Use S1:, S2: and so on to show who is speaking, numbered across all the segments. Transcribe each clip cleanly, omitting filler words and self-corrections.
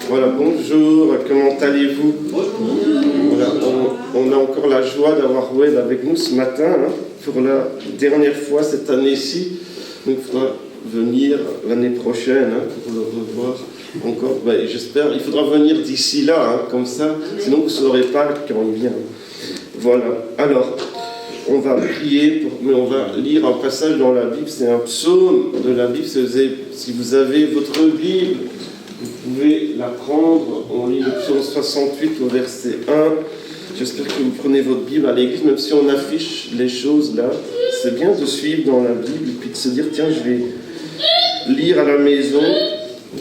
S1: Voilà, bonjour, comment allez-vous? Voilà, on a encore la joie d'avoir Wade avec nous ce matin, hein, pour la dernière fois cette année-ci. Donc il faudra venir l'année prochaine, hein, pour le revoir encore. Ben, j'espère, il faudra venir d'ici là, hein, comme ça, sinon vous ne saurez pas quand il vient. Voilà, alors, on va prier, mais on va lire un passage dans la Bible, c'est un psaume de la Bible. Si vous avez votre Bible, vous pouvez la prendre. On lit le psaume 68 au verset 1. J'espère que vous prenez votre Bible à l'église, même si on affiche les choses là. C'est bien de suivre dans la Bible et puis de se dire, tiens, je vais lire à la maison.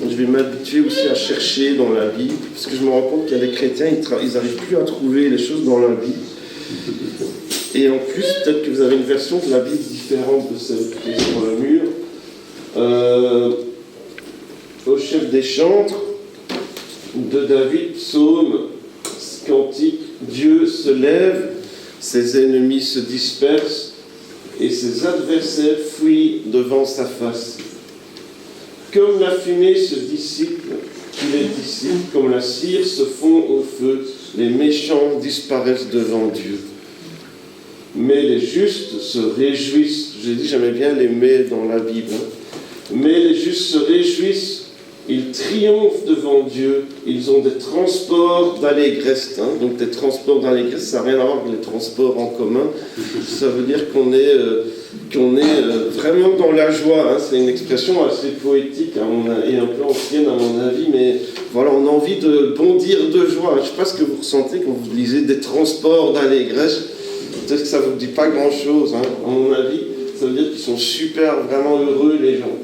S1: Je vais m'habituer aussi à chercher dans la Bible, parce que je me rends compte qu'il y a des chrétiens, ils n'arrivent plus à trouver les choses dans la Bible. Et en plus, peut-être que vous avez une version de la Bible différente de celle qui est sur le mur. Au chef des chantres de David, psaume, cantique, Dieu se lève, ses ennemis se dispersent et ses adversaires fuient devant sa face. Comme la fumée se dissipe, il est dissipe, comme la cire se fond au feu, les méchants disparaissent devant Dieu. Mais les justes se réjouissent. J'ai dit, j'aimais bien les mais dans la Bible. Mais les justes se réjouissent, ils triomphent devant Dieu, ils ont des transports d'allégresse. Donc des transports d'allégresse, ça n'a rien à voir avec les transports en commun. Ça veut dire qu'on est vraiment dans la joie. C'est une expression assez poétique et un peu ancienne à mon avis, mais voilà, on a envie de bondir de joie. Je ne sais pas ce que vous ressentez quand vous lisez des transports d'allégresse. Peut-être que ça ne vous dit pas grand-chose, à mon avis. Ça veut dire qu'ils sont super, vraiment heureux, les gens.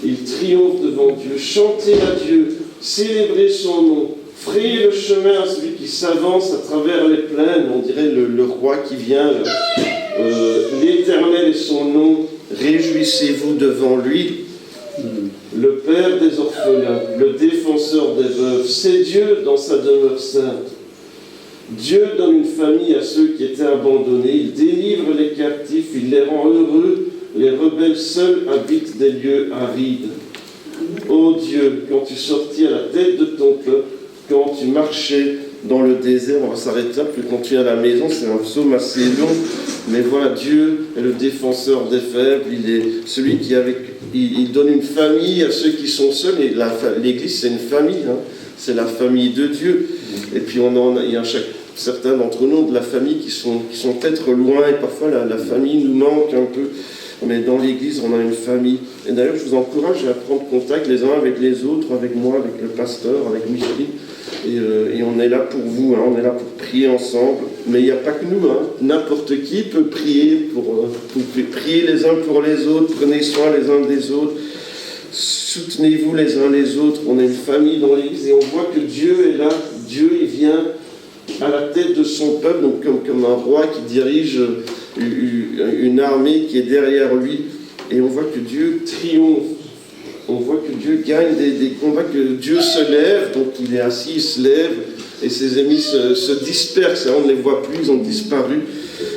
S1: Ils triomphent devant Dieu. Chantez à Dieu, célébrez son nom, frayez le chemin à celui qui s'avance à travers les plaines. On dirait le roi qui vient. L'Éternel est son nom, réjouissez-vous devant lui. Le Père des orphelins, le défenseur des veuves, c'est Dieu dans sa demeure sainte. Dieu donne une famille à ceux qui étaient abandonnés, il délivre les captifs, il les rend heureux, les rebelles seuls habitent des lieux arides. Ô Dieu, quand tu sortis à la tête de ton peuple, quand tu marchais dans le désert, on va s'arrêter là, puis quand tu es à la maison, c'est un psaume assez long, mais voilà, Dieu est le défenseur des faibles, il est celui qui il donne une famille à ceux qui sont seuls, et l'Église c'est une famille, c'est la famille de Dieu, et puis il y a certains d'entre nous de la famille qui sont peut-être loin, et parfois la famille nous manque un peu, mais dans l'Église on a une famille. Et d'ailleurs je vous encourage à prendre contact les uns avec les autres, avec moi, avec le pasteur, avec Micheline, et on est là pour vous, on est là pour prier ensemble, mais il n'y a pas que nous, n'importe qui peut prier, pour prier les uns pour les autres, prenez soin les uns des autres, soutenez-vous les uns les autres, on est une famille dans l'Église, et on voit que Dieu est là, Dieu il vient à la tête de son peuple, donc comme un roi qui dirige une armée qui est derrière lui, et on voit que Dieu triomphe, on voit que Dieu gagne des combats, que Dieu se lève, donc il est assis, il se lève, et ses ennemis se dispersent, on ne les voit plus, ils ont disparu,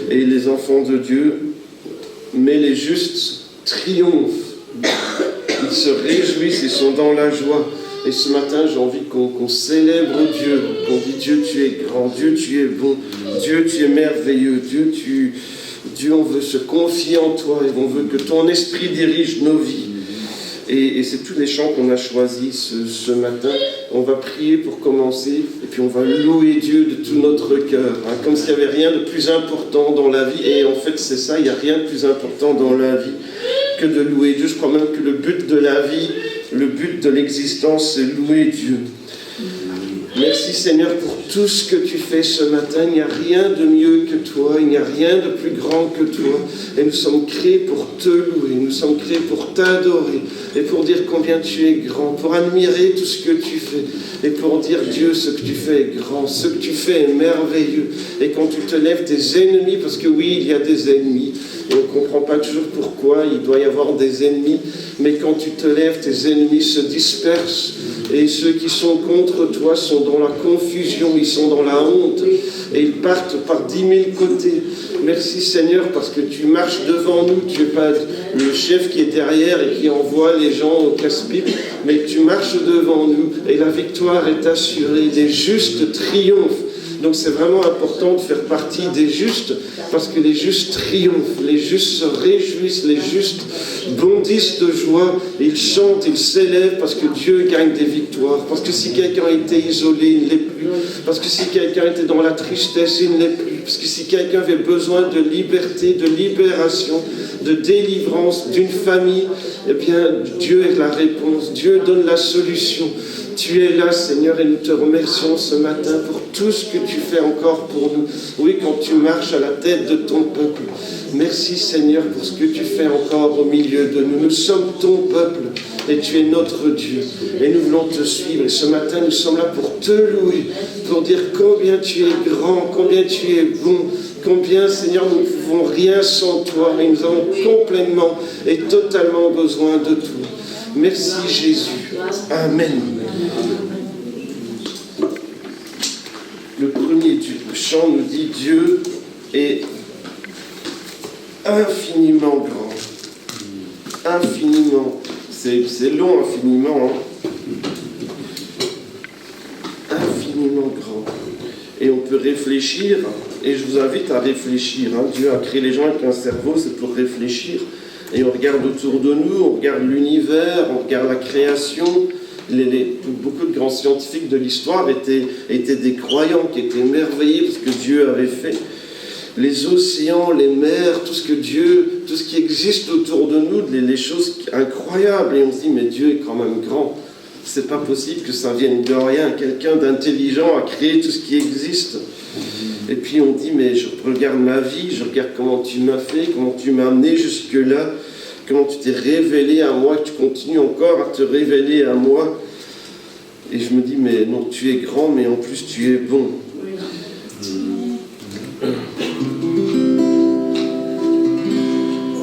S1: et les enfants de Dieu, mais les justes triomphent, ils se réjouissent, ils sont dans la joie. Et ce matin, j'ai envie qu'on célèbre Dieu, qu'on dit Dieu, tu es grand, Dieu, tu es bon, Dieu, tu es merveilleux, Dieu, on veut se confier en toi et on veut que ton esprit dirige nos vies. Et c'est tous les chants qu'on a choisis ce matin. On va prier pour commencer et puis on va louer Dieu de tout notre cœur, comme s'il n'y avait rien de plus important dans la vie. Et en fait, c'est ça, il n'y a rien de plus important dans la vie que de louer Dieu. Je crois même que le but de la vie, le but de l'existence, c'est louer Dieu. Merci Seigneur pour tout ce que tu fais ce matin. Il n'y a rien de mieux que toi, il n'y a rien de plus grand que toi. Et nous sommes créés pour te louer, nous sommes créés pour t'adorer et pour dire combien tu es grand, pour admirer tout ce que tu fais et pour dire Dieu, ce que tu fais est grand, ce que tu fais est merveilleux. Et quand tu te lèves, tes ennemis, parce que oui, il y a des ennemis, et on ne comprend pas toujours pourquoi il doit y avoir des ennemis, mais quand tu te lèves, tes ennemis se dispersent. Et ceux qui sont contre toi sont dans la confusion, ils sont dans la honte. Et ils partent par 10 000 côtés. Merci Seigneur, parce que tu marches devant nous. Tu n'es pas le chef qui est derrière et qui envoie les gens au casse-pipe, mais tu marches devant nous. Et la victoire est assurée. Les justes triomphent. Donc c'est vraiment important de faire partie des justes, parce que les justes triomphent, les justes se réjouissent, les justes bondissent de joie, ils chantent, ils s'élèvent, parce que Dieu gagne des victoires. Parce que si quelqu'un était isolé, il ne l'est plus. Parce que si quelqu'un était dans la tristesse, il ne l'est plus. Parce que si quelqu'un avait besoin de liberté, de libération, de délivrance d'une famille, eh bien Dieu est la réponse, Dieu donne la solution. Tu es là, Seigneur, et nous te remercions ce matin pour tout ce que tu fais encore pour nous. Oui, quand tu marches à la tête de ton peuple. Merci, Seigneur, pour ce que tu fais encore au milieu de nous. Nous sommes ton peuple et tu es notre Dieu. Et nous voulons te suivre. Et ce matin, nous sommes là pour te louer, pour dire combien tu es grand, combien tu es bon, combien, Seigneur, nous ne pouvons rien sans toi. Et nous avons complètement et totalement besoin de toi. Merci, Jésus. Amen. Le premier chant nous dit Dieu est infiniment grand. Infiniment. C'est long, infiniment. Infiniment grand. Et on peut réfléchir, et je vous invite à réfléchir. Dieu a créé les gens avec un cerveau, c'est pour réfléchir. Et on regarde autour de nous, on regarde l'univers, on regarde la création. Beaucoup de grands scientifiques de l'histoire étaient des croyants qui étaient émerveillés parce que Dieu avait fait. Les océans, les mers, tout ce qui existe autour de nous, les choses incroyables. Et on se dit, mais Dieu est quand même grand. C'est pas possible que ça vienne de rien. Quelqu'un d'intelligent a créé tout ce qui existe. Et puis on dit, mais je regarde ma vie, je regarde comment tu m'as fait, comment tu m'as amené jusque-là, comment tu t'es révélé à moi, que tu continues encore à te révéler à moi. Et je me dis, mais non, tu es grand, mais en plus tu es bon.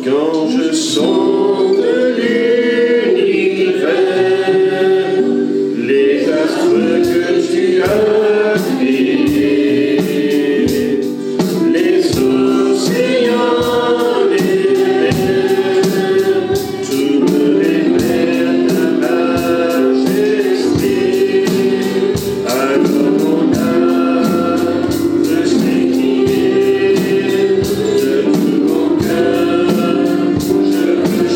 S1: Quand je sonde l'univers, les astres que tu as créés, les océans, les mers, tout me révèle ta majesté. Alors mon âme veut s'écrier de tout mon cœur. Je veux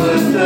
S2: What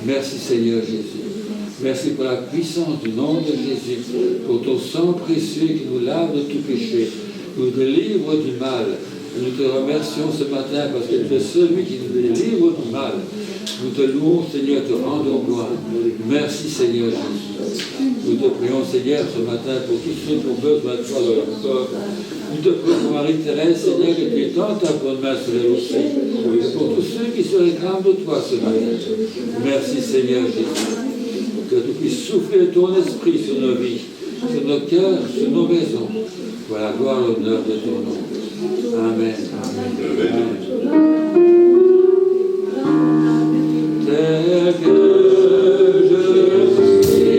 S2: Merci Seigneur Jésus. Merci pour la puissance du nom de Jésus, pour ton sang précieux qui nous lave de tout péché, nous délivre du mal. Nous te remercions ce matin parce que tu es celui qui nous délivre du mal. Nous te louons Seigneur, te rendons gloire. Merci Seigneur Jésus. Nous te prions Seigneur ce matin pour tous ceux qui ont besoin de toi dans leur corps. Nous te prions pour Marie-Thérèse, Seigneur, que tu étends ta bonne main sur elle aussi. Et pour tous ceux qui se réclament de toi ce matin. Merci Seigneur Jésus. Que tu puisses souffler ton esprit sur nos vies, sur nos cœurs, sur nos maisons. Pour la gloire et l'honneur de ton nom. Amen. Amen. Tel que je suis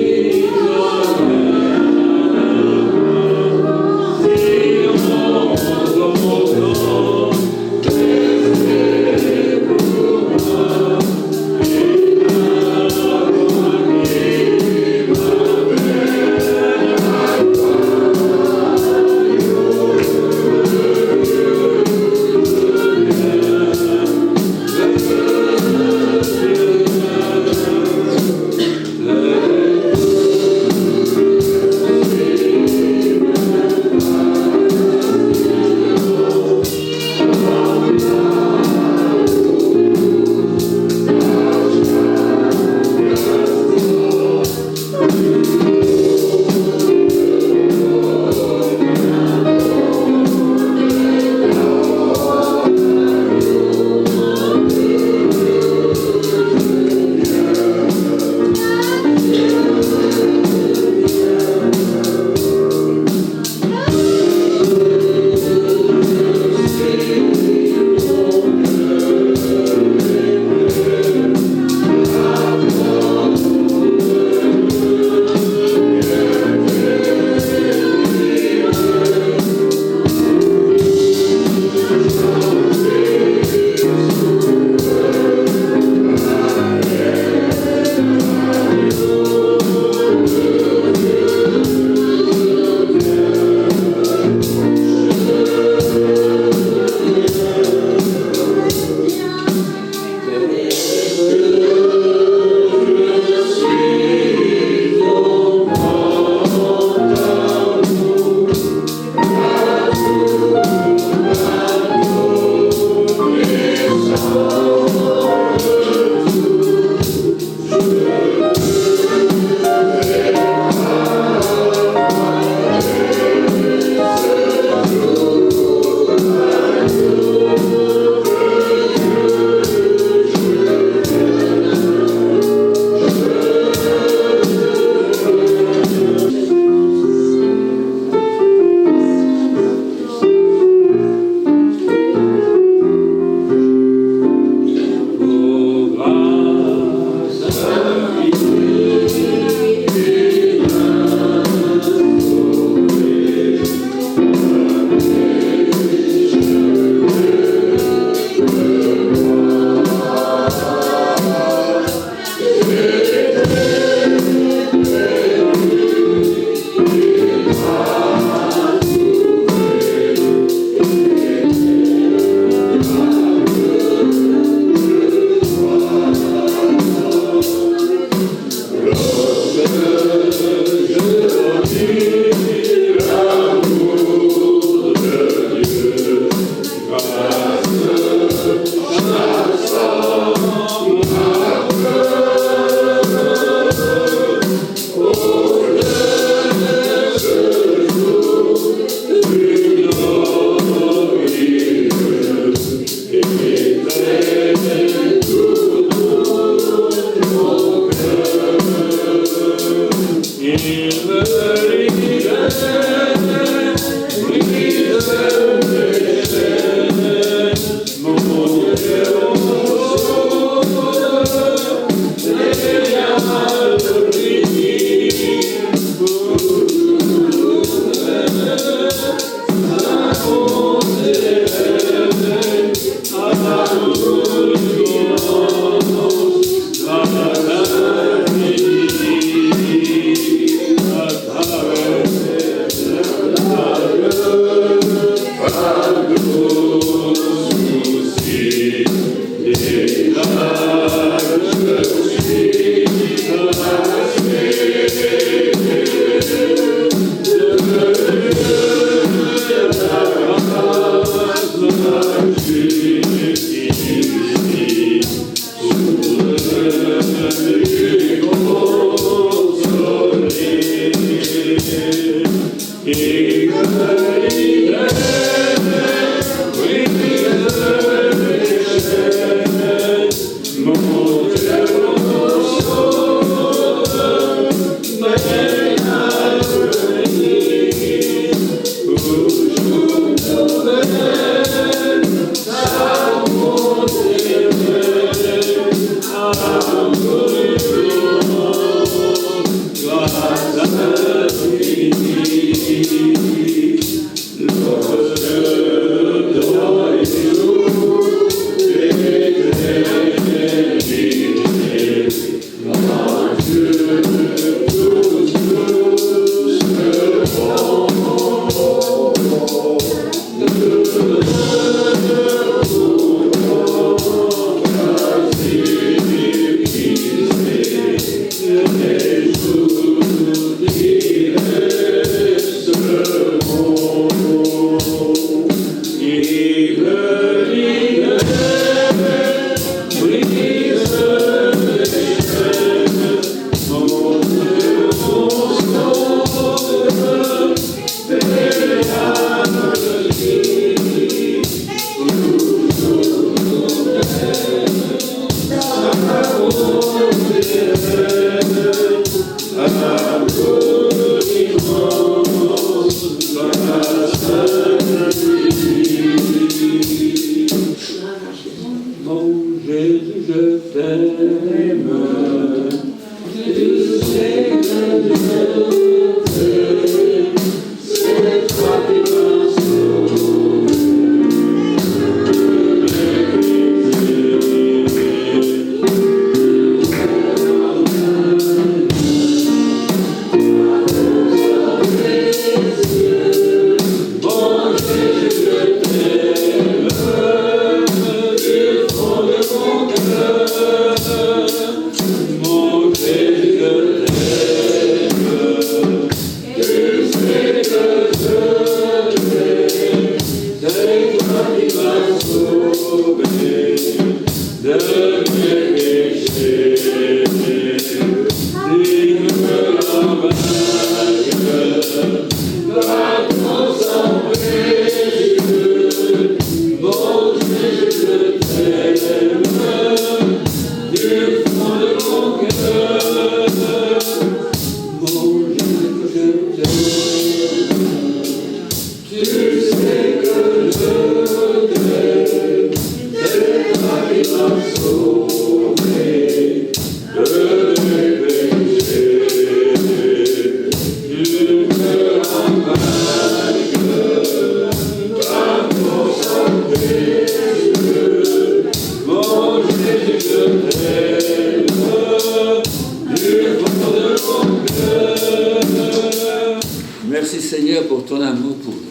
S2: Merci Seigneur pour ton amour pour nous.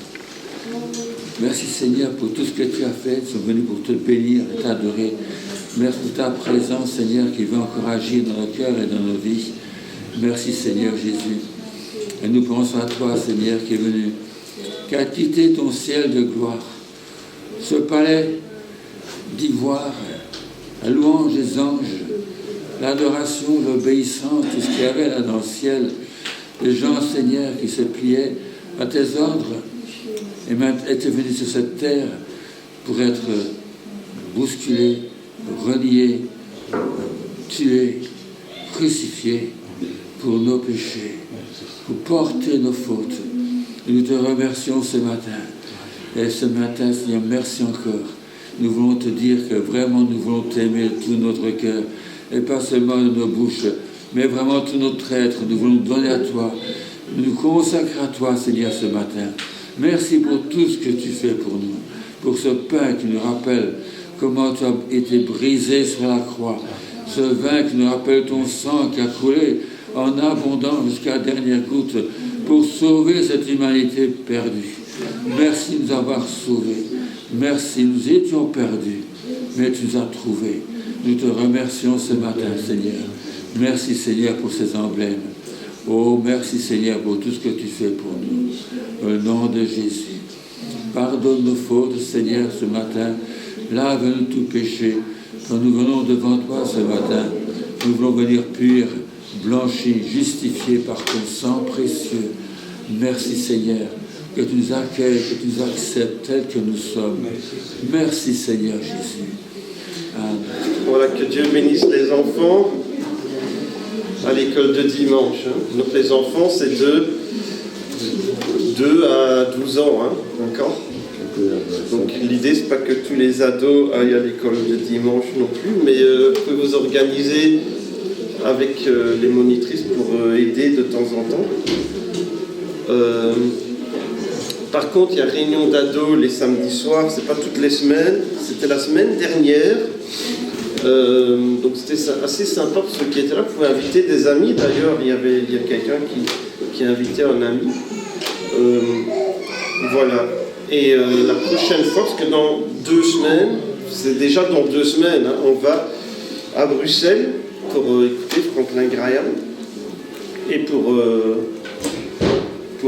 S2: Merci Seigneur pour tout ce que tu as fait. Nous sommes venus pour te bénir et t'adorer. Merci pour ta présence Seigneur qui veut encore agir dans nos cœurs et dans nos vies. Merci Seigneur Jésus. Et nous pensons à toi Seigneur qui est venu, qui a quitté ton ciel de gloire, ce palais d'ivoire, la louange des anges, l'adoration, l'obéissance, tout ce qu'il y avait là dans le ciel. Les gens, Seigneur, qui se pliaient à tes ordres et maintenant étaient venus sur cette terre pour être bousculés, reniés, tués, crucifiés pour nos péchés, pour porter nos fautes. Nous te remercions ce matin. Et ce matin, Seigneur, merci encore. Nous voulons te dire que vraiment nous voulons t'aimer de tout notre cœur et pas seulement de nos bouches, mais vraiment tout notre être, nous voulons nous donner à toi, nous consacrer à toi, Seigneur, ce matin. Merci pour tout ce que tu fais pour nous, pour ce pain qui nous rappelle comment tu as été brisé sur la croix, ce vin qui nous rappelle ton sang qui a coulé en abondance jusqu'à la dernière goutte pour sauver cette humanité perdue. Merci de nous avoir sauvés. Merci, nous étions perdus, mais tu nous as trouvés. Nous te remercions ce matin, Seigneur. Merci Seigneur pour ces emblèmes. Oh, merci Seigneur pour tout ce que tu fais pour nous. Au nom de Jésus. Pardonne nos fautes, Seigneur, ce matin. Lave-nous tout péché. Quand nous venons devant toi ce matin, nous voulons venir purs, blanchis, justifiés par ton sang précieux. Merci Seigneur, que tu nous accueilles, que tu nous acceptes tels que nous sommes. Merci Seigneur Jésus. Amen.
S1: Voilà, que Dieu bénisse les enfants à l'école de dimanche. Donc les enfants, c'est de 2 à 12 ans, d'accord? Donc l'idée, c'est pas que tous les ados aillent à l'école de dimanche non plus, mais vous pouvez vous organiser avec les monitrices pour aider de temps en temps. Par contre, il y a réunion d'ados les samedis soirs, c'est pas toutes les semaines, c'était la semaine dernière. Donc c'était assez sympa pour ceux qui étaient là, vous pouvez inviter des amis. D'ailleurs, il y a quelqu'un qui a invité un ami. Voilà. Et la prochaine fois, parce que dans 2 semaines, c'est déjà dans 2 semaines, on va à Bruxelles pour écouter Franklin Graham et pour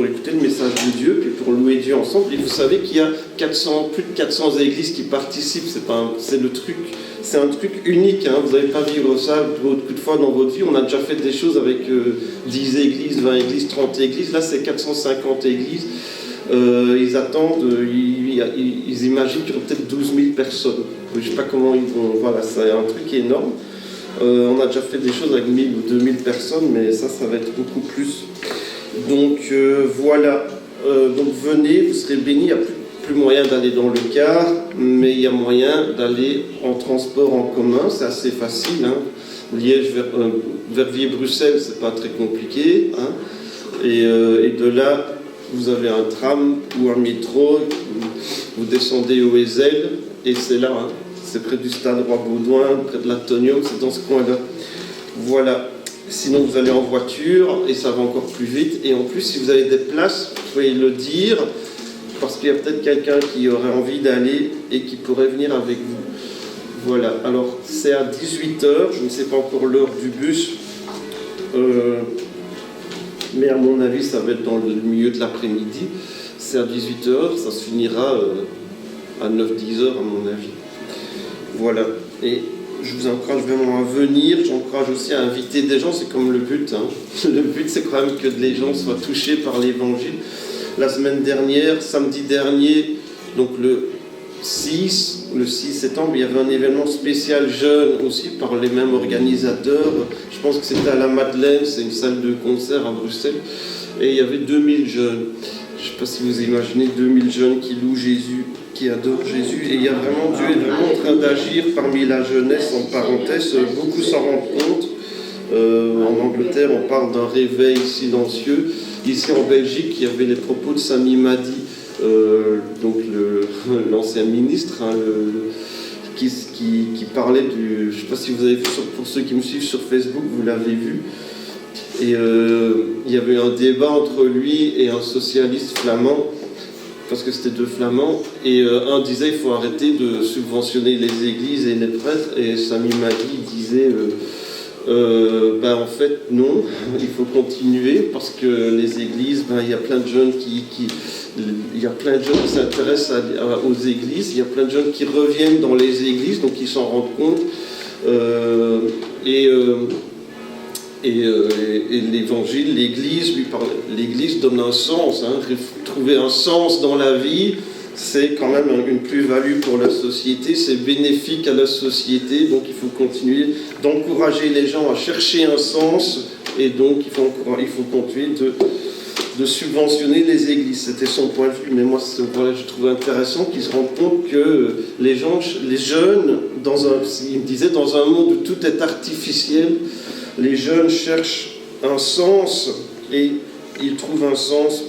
S1: écouter le message de Dieu, puis pour louer Dieu ensemble. Et vous savez qu'il y a plus de 400 églises qui participent. C'est un truc unique. Vous n'allez pas vivre ça beaucoup de fois dans votre vie. On a déjà fait des choses avec 10 églises, 20 églises, 30 églises. Là, c'est 450 églises. Ils attendent, ils imaginent qu'il y aura peut-être 12 000 personnes. Je ne sais pas comment ils vont. Voilà, c'est un truc énorme. On a déjà fait des choses avec 1000 ou 2000 personnes, mais ça va être beaucoup plus. Donc voilà. Donc venez, vous serez bénis. Il n'y a plus moyen d'aller dans le car, mais il y a moyen d'aller en transport en commun. C'est assez facile. Liège, Verviers-Bruxelles, c'est pas très compliqué. Et de là, vous avez un tram ou un métro, vous descendez au Ezel, et c'est là, c'est près du stade Roi-Baudouin, près de l'Atonium, c'est dans ce coin-là. Voilà. Sinon, vous allez en voiture, et ça va encore plus vite. Et en plus, si vous avez des places, vous pouvez le dire, parce qu'il y a peut-être quelqu'un qui aurait envie d'aller et qui pourrait venir avec vous. Voilà. Alors, c'est à 18h, je ne sais pas encore l'heure du bus. Mais à mon avis, ça va être dans le milieu de l'après-midi. C'est à 18h, ça se finira à 9-10h à mon avis. Voilà. Et je vous encourage vraiment à venir. J'encourage aussi à inviter des gens, c'est comme le but. Le but, c'est quand même que les gens soient touchés par l'évangile. La semaine dernière, samedi dernier, donc le 6 septembre, il y avait un événement spécial jeune aussi par les mêmes organisateurs. Je pense que c'était à la Madeleine, c'est une salle de concert à Bruxelles. Et il y avait 2000 jeunes. Je ne sais pas si vous imaginez 2000 jeunes qui louent Jésus, qui adorent Jésus. Et il y a vraiment, Dieu est vraiment en train d'agir parmi la jeunesse, en parenthèse. Beaucoup s'en rendent compte. En Angleterre, on parle d'un réveil silencieux. Ici en Belgique, il y avait les propos de Sami Madi, donc l'ancien ministre, qui parlait du... Je ne sais pas si vous avez vu, pour ceux qui me suivent sur Facebook, vous l'avez vu. Et il y avait un débat entre lui et un socialiste flamand, parce que c'était 2 flamands, et un disait il faut arrêter de subventionner les églises et les prêtres, et Sami Madi disait en fait non, il faut continuer, parce que les églises, il y a plein de jeunes qui s'intéressent aux églises, il y a plein de jeunes qui reviennent dans les églises, donc ils s'en rendent compte, et l'évangile, l'église donne un sens, trouver un sens dans la vie, c'est quand même une plus-value pour la société, c'est bénéfique à la société, donc il faut continuer d'encourager les gens à chercher un sens, et donc il faut continuer de subventionner les églises. C'était son point de vue, mais moi je trouvais intéressant qu'ils se rendent compte que les jeunes, il me disait, dans un monde où tout est artificiel, les jeunes cherchent un sens, et ils trouvent un sens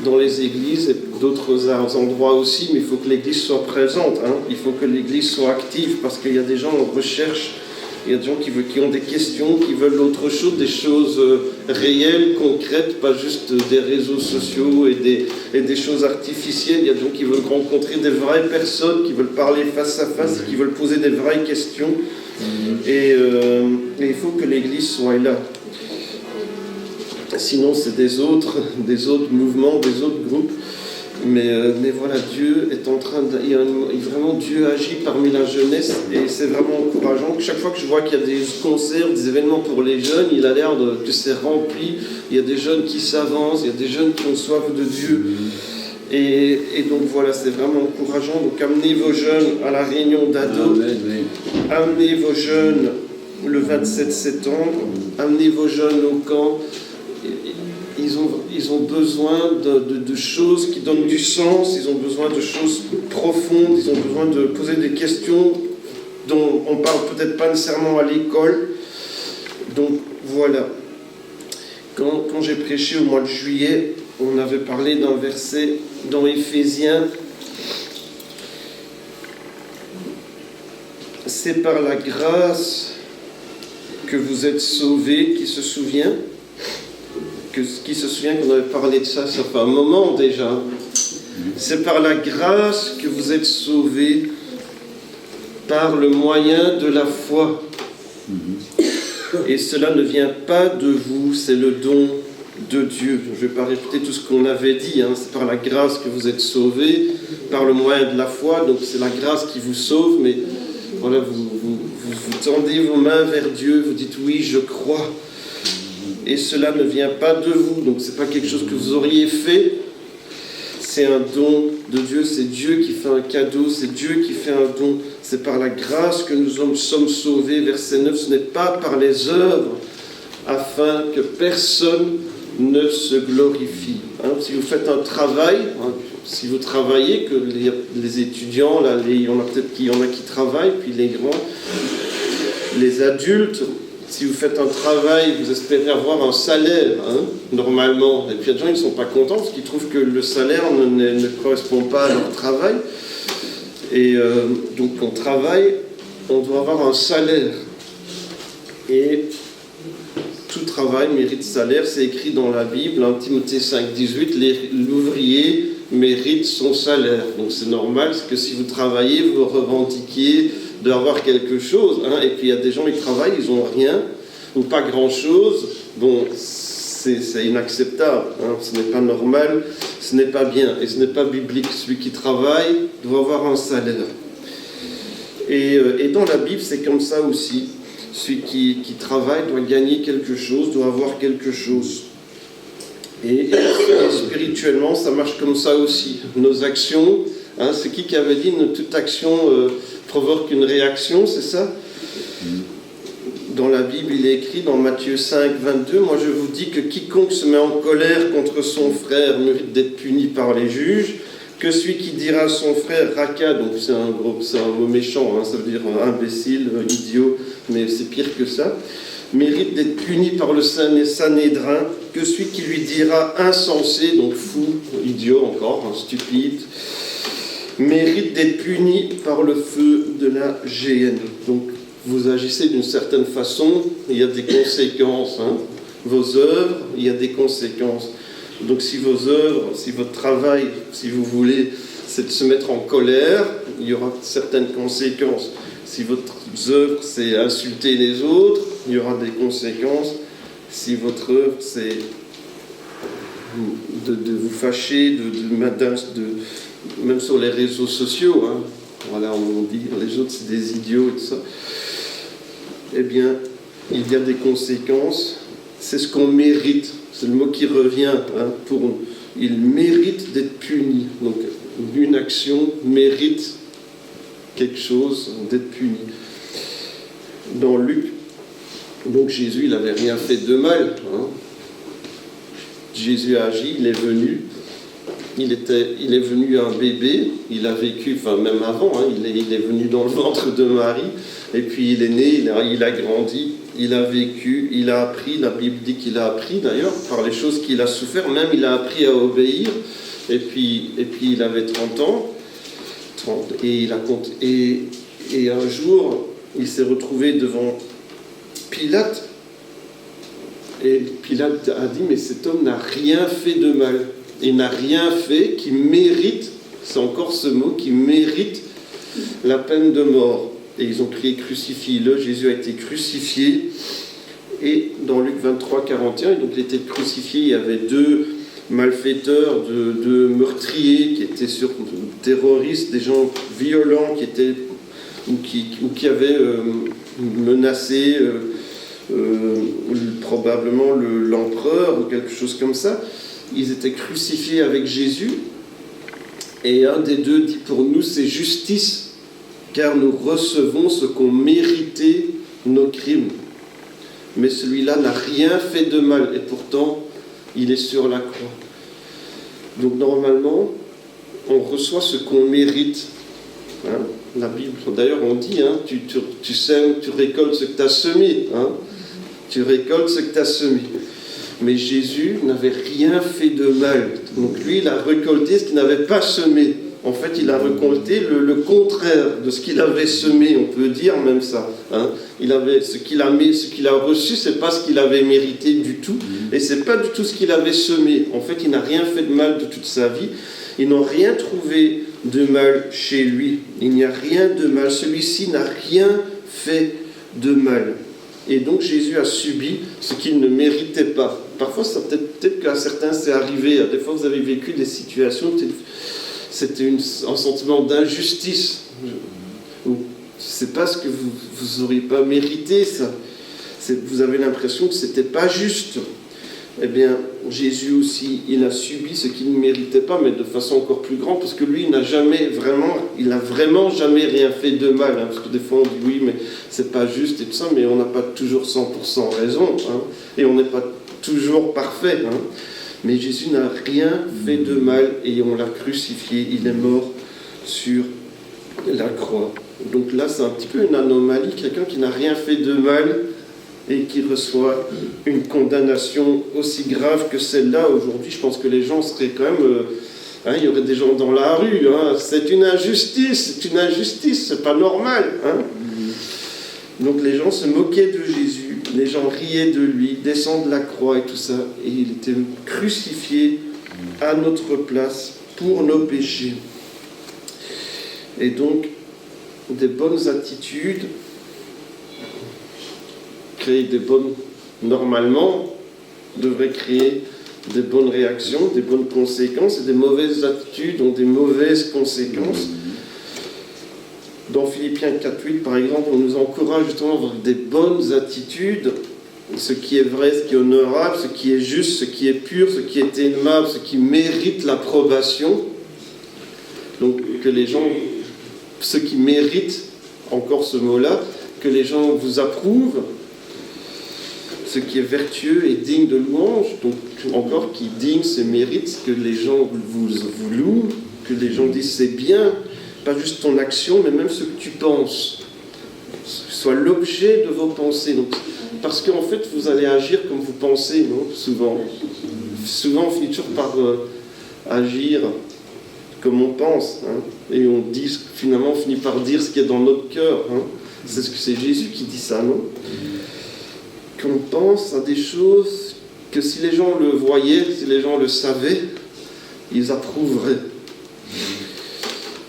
S1: dans les églises et d'autres endroits aussi, mais il faut que l'église soit présente, il faut que l'église soit active, parce qu'il y a des gens en recherche, il y a des gens qui ont des questions, qui veulent autre chose, des choses réelles, concrètes, pas juste des réseaux sociaux et des choses artificielles. Il y a des gens qui veulent rencontrer des vraies personnes, qui veulent parler face à face, qui veulent poser des vraies questions, et il faut que l'église soit là. Sinon, c'est des autres mouvements, des autres groupes. Mais voilà, Dieu est en train de... Vraiment, Dieu agit parmi la jeunesse et c'est vraiment encourageant. Chaque fois que je vois qu'il y a des concerts, des événements pour les jeunes, il a l'air que c'est rempli. Il y a des jeunes qui s'avancent, il y a des jeunes qui ont soif de Dieu. Et donc voilà, c'est vraiment encourageant. Donc amenez vos jeunes à la réunion d'ados. Amenez vos jeunes le 27 septembre. Amenez vos jeunes au camp. Ils ont besoin de choses qui donnent du sens, ils ont besoin de choses profondes, ils ont besoin de poser des questions dont on ne parle peut-être pas nécessairement à l'école. Donc voilà. Quand j'ai prêché au mois de juillet, on avait parlé d'un verset dans Éphésiens. C'est par la grâce que vous êtes sauvés, qui se souvient qu'on avait parlé de ça, ça fait un moment déjà. C'est par la grâce que vous êtes sauvés par le moyen de la foi. Et cela ne vient pas de vous, c'est le don de Dieu. Je ne vais pas répéter tout ce qu'on avait dit, c'est par la grâce que vous êtes sauvés, par le moyen de la foi, donc c'est la grâce qui vous sauve, mais voilà, vous tendez vos mains vers Dieu, vous dites oui, je crois. Et cela ne vient pas de vous, donc ce n'est pas quelque chose que vous auriez fait, c'est un don de Dieu, c'est Dieu qui fait un cadeau, c'est Dieu qui fait un don, c'est par la grâce que nous sommes sauvés, verset 9, ce n'est pas par les œuvres, afin que personne ne se glorifie. Si vous faites un travail, si vous travaillez, que les étudiants, là, il y en a peut-être qui travaillent, puis les grands, les adultes, si vous faites un travail, vous espérez avoir un salaire, normalement. Et puis il y a des gens qui ne sont pas contents parce qu'ils trouvent que le salaire ne correspond pas à leur travail. Et donc on travaille, on doit avoir un salaire. Et tout travail mérite salaire, c'est écrit dans la Bible, 1 Timothée 5,18, l'ouvrier mérite son salaire. Donc c'est normal, parce que si vous travaillez, vous revendiquez d'avoir quelque chose, et puis il y a des gens qui travaillent, ils n'ont rien, ou pas grand-chose, bon, c'est inacceptable, ce n'est pas normal, ce n'est pas bien, et ce n'est pas biblique. Celui qui travaille doit avoir un salaire. Et dans la Bible, c'est comme ça aussi. Celui qui travaille doit gagner quelque chose, doit avoir quelque chose. Et spirituellement, ça marche comme ça aussi. Nos actions, c'est qui avait dit toute action provoque une réaction, c'est ça? Dans la Bible, il est écrit dans Matthieu 5, 22, « Moi je vous dis que quiconque se met en colère contre son frère mérite d'être puni par les juges, que celui qui dira à son frère raca, donc c'est un mot méchant, ça veut dire imbécile, idiot, mais c'est pire que ça, mérite d'être puni par le Sanhédrin, que celui qui lui dira insensé, donc fou, idiot encore, stupide, mérite d'être puni par le feu de la géhenne. » Donc vous agissez d'une certaine façon, il y a des conséquences. Vos œuvres, il y a des conséquences. Donc si vos œuvres, si votre travail, si vous voulez, c'est de se mettre en colère, il y aura certaines conséquences. Si votre œuvre, c'est insulter les autres, il y aura des conséquences. Si votre œuvre, c'est de vous fâcher, même sur les réseaux sociaux, voilà, on dit les autres c'est des idiots et tout ça, eh bien, il y a des conséquences. C'est ce qu'on mérite. C'est le mot qui revient. Il mérite d'être puni. Donc, une action mérite quelque chose d'être puni. Dans Luc, donc Jésus, il n'avait rien fait de mal. Jésus a agi, il est venu. Il est venu un bébé, il a vécu, même avant, il est venu dans le ventre de Marie, et puis il est né, il a grandi, il a vécu, il a appris, la Bible dit qu'il a appris d'ailleurs, par les choses qu'il a souffert, même il a appris à obéir, et puis il avait 30 ans, et un jour, il s'est retrouvé devant Pilate, et Pilate a dit, mais cet homme n'a rien fait de mal. Il n'a rien fait qui mérite, c'est encore ce mot, qui mérite la peine de mort. Et ils ont crié crucifie-le, Jésus a été crucifié. Et dans Luc 23, 41, donc il était crucifié, il y avait deux malfaiteurs, de meurtriers qui étaient terroristes, des gens violents qui étaient ou qui avaient menacé probablement l'empereur ou quelque chose comme ça. Ils étaient crucifiés avec Jésus. Et un des deux dit pour nous, c'est justice, car nous recevons ce qu'ont mérité nos crimes. Mais celui-là n'a rien fait de mal, et pourtant, il est sur la croix. Donc normalement, on reçoit ce qu'on mérite. Hein, la Bible, d'ailleurs on dit, hein, tu sèmes, tu récoltes ce que tu as semé. Hein, tu récoltes ce que tu as semé. Mais Jésus n'avait rien fait de mal. Donc lui, il a récolté ce qu'il n'avait pas semé. En fait, il a récolté le contraire de ce qu'il avait semé, on peut dire même ça. Hein. Ce qu'il a reçu, c'est pas ce qu'il avait mérité du tout, et c'est pas du tout ce qu'il avait semé. En fait, il n'a rien fait de mal de toute sa vie. Ils n'ont rien trouvé de mal chez lui. Il n'y a rien de mal. Celui-ci n'a rien fait de mal. Et donc Jésus a subi ce qu'il ne méritait pas. Parfois, peut-être qu'à certains c'est arrivé. Des fois, vous avez vécu des situations, c'était un sentiment d'injustice. C'est pas ce que vous n'auriez pas mérité, ça. Vous avez l'impression que c'était pas juste. Eh bien, Jésus aussi, il a subi ce qu'il ne méritait pas, mais de façon encore plus grande, parce que lui, il n'a vraiment jamais rien fait de mal. Hein, parce que des fois, on dit oui, mais c'est pas juste et tout ça, mais on n'a pas toujours 100% raison, hein, et on n'est pas toujours parfait. Hein. Mais Jésus n'a rien fait de mal, et on l'a crucifié, il est mort sur la croix. Donc là, c'est un petit peu une anomalie, quelqu'un qui n'a rien fait de mal, et qui reçoit une condamnation aussi grave que celle-là. Aujourd'hui, je pense que les gens seraient quand même... il y aurait des gens dans la rue. Hein, c'est une injustice, c'est pas normal. Hein. Donc les gens se moquaient de Jésus, les gens riaient de lui, descendent de la croix et tout ça. Et il était crucifié à notre place pour nos péchés. Et donc, des bonnes attitudes... normalement, devrait créer des bonnes réactions, des bonnes conséquences, et des mauvaises attitudes ont des mauvaises conséquences. Dans Philippiens 4.8, par exemple, on nous encourage justement à avoir des bonnes attitudes, ce qui est vrai, ce qui est honorable, ce qui est juste, ce qui est pur, ce qui est aimable, ce qui mérite l'approbation. Donc que les gens, ceux qui méritent, encore ce mot-là, que les gens vous approuvent, ce qui est vertueux et digne de louange, donc encore qui digne ses mérites, que les gens vous louent, que les gens disent c'est bien, pas juste ton action, mais même ce que tu penses, soit l'objet de vos pensées. Donc, parce qu'en fait, vous allez agir comme vous pensez, non ? Souvent, on finit toujours par agir comme on pense, hein, et finalement on finit par dire ce qui est dans notre cœur. Hein. C'est Jésus qui dit ça, non ? Qu'on pense à des choses que si les gens le voyaient, si les gens le savaient, ils approuveraient.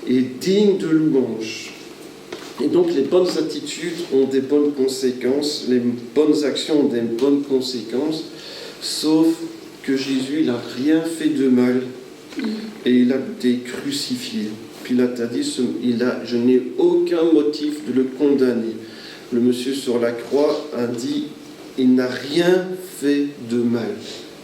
S1: Et dignes de louange. Et donc les bonnes attitudes ont des bonnes conséquences, les bonnes actions ont des bonnes conséquences, sauf que Jésus, il n'a rien fait de mal et il a été crucifié. Pilate a dit, je n'ai aucun motif de le condamner. Le monsieur sur la croix a dit, il n'a rien fait de mal.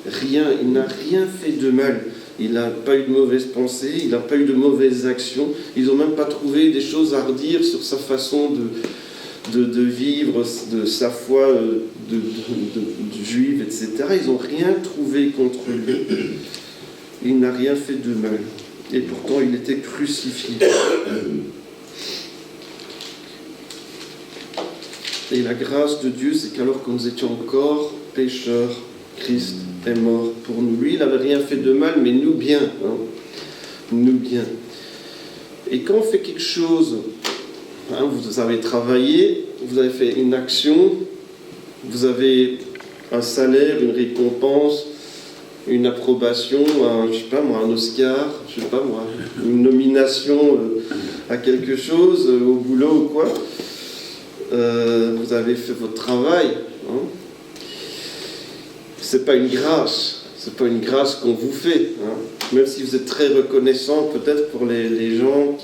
S1: Rien, il n'a rien fait de mal. Il n'a pas eu de mauvaise pensée, il n'a pas eu de mauvaises actions. Ils n'ont même pas trouvé des choses à redire sur sa façon de vivre, de sa foi de juive, etc. Ils n'ont rien trouvé contre lui. Il n'a rien fait de mal. Et pourtant, il était crucifié. Et la grâce de Dieu, c'est qu'alors que nous étions encore pécheurs, Christ est mort pour nous. Lui, il n'avait rien fait de mal, mais nous bien. Hein, nous bien. Et quand on fait quelque chose, hein, vous avez travaillé, vous avez fait une action, vous avez un salaire, une récompense, une approbation, un Oscar, une nomination à quelque chose, au boulot ou quoi. Vous avez fait votre travail. Hein. C'est pas une grâce, C'est pas une grâce qu'on vous fait, hein. Même si vous êtes très reconnaissant peut-être pour les gens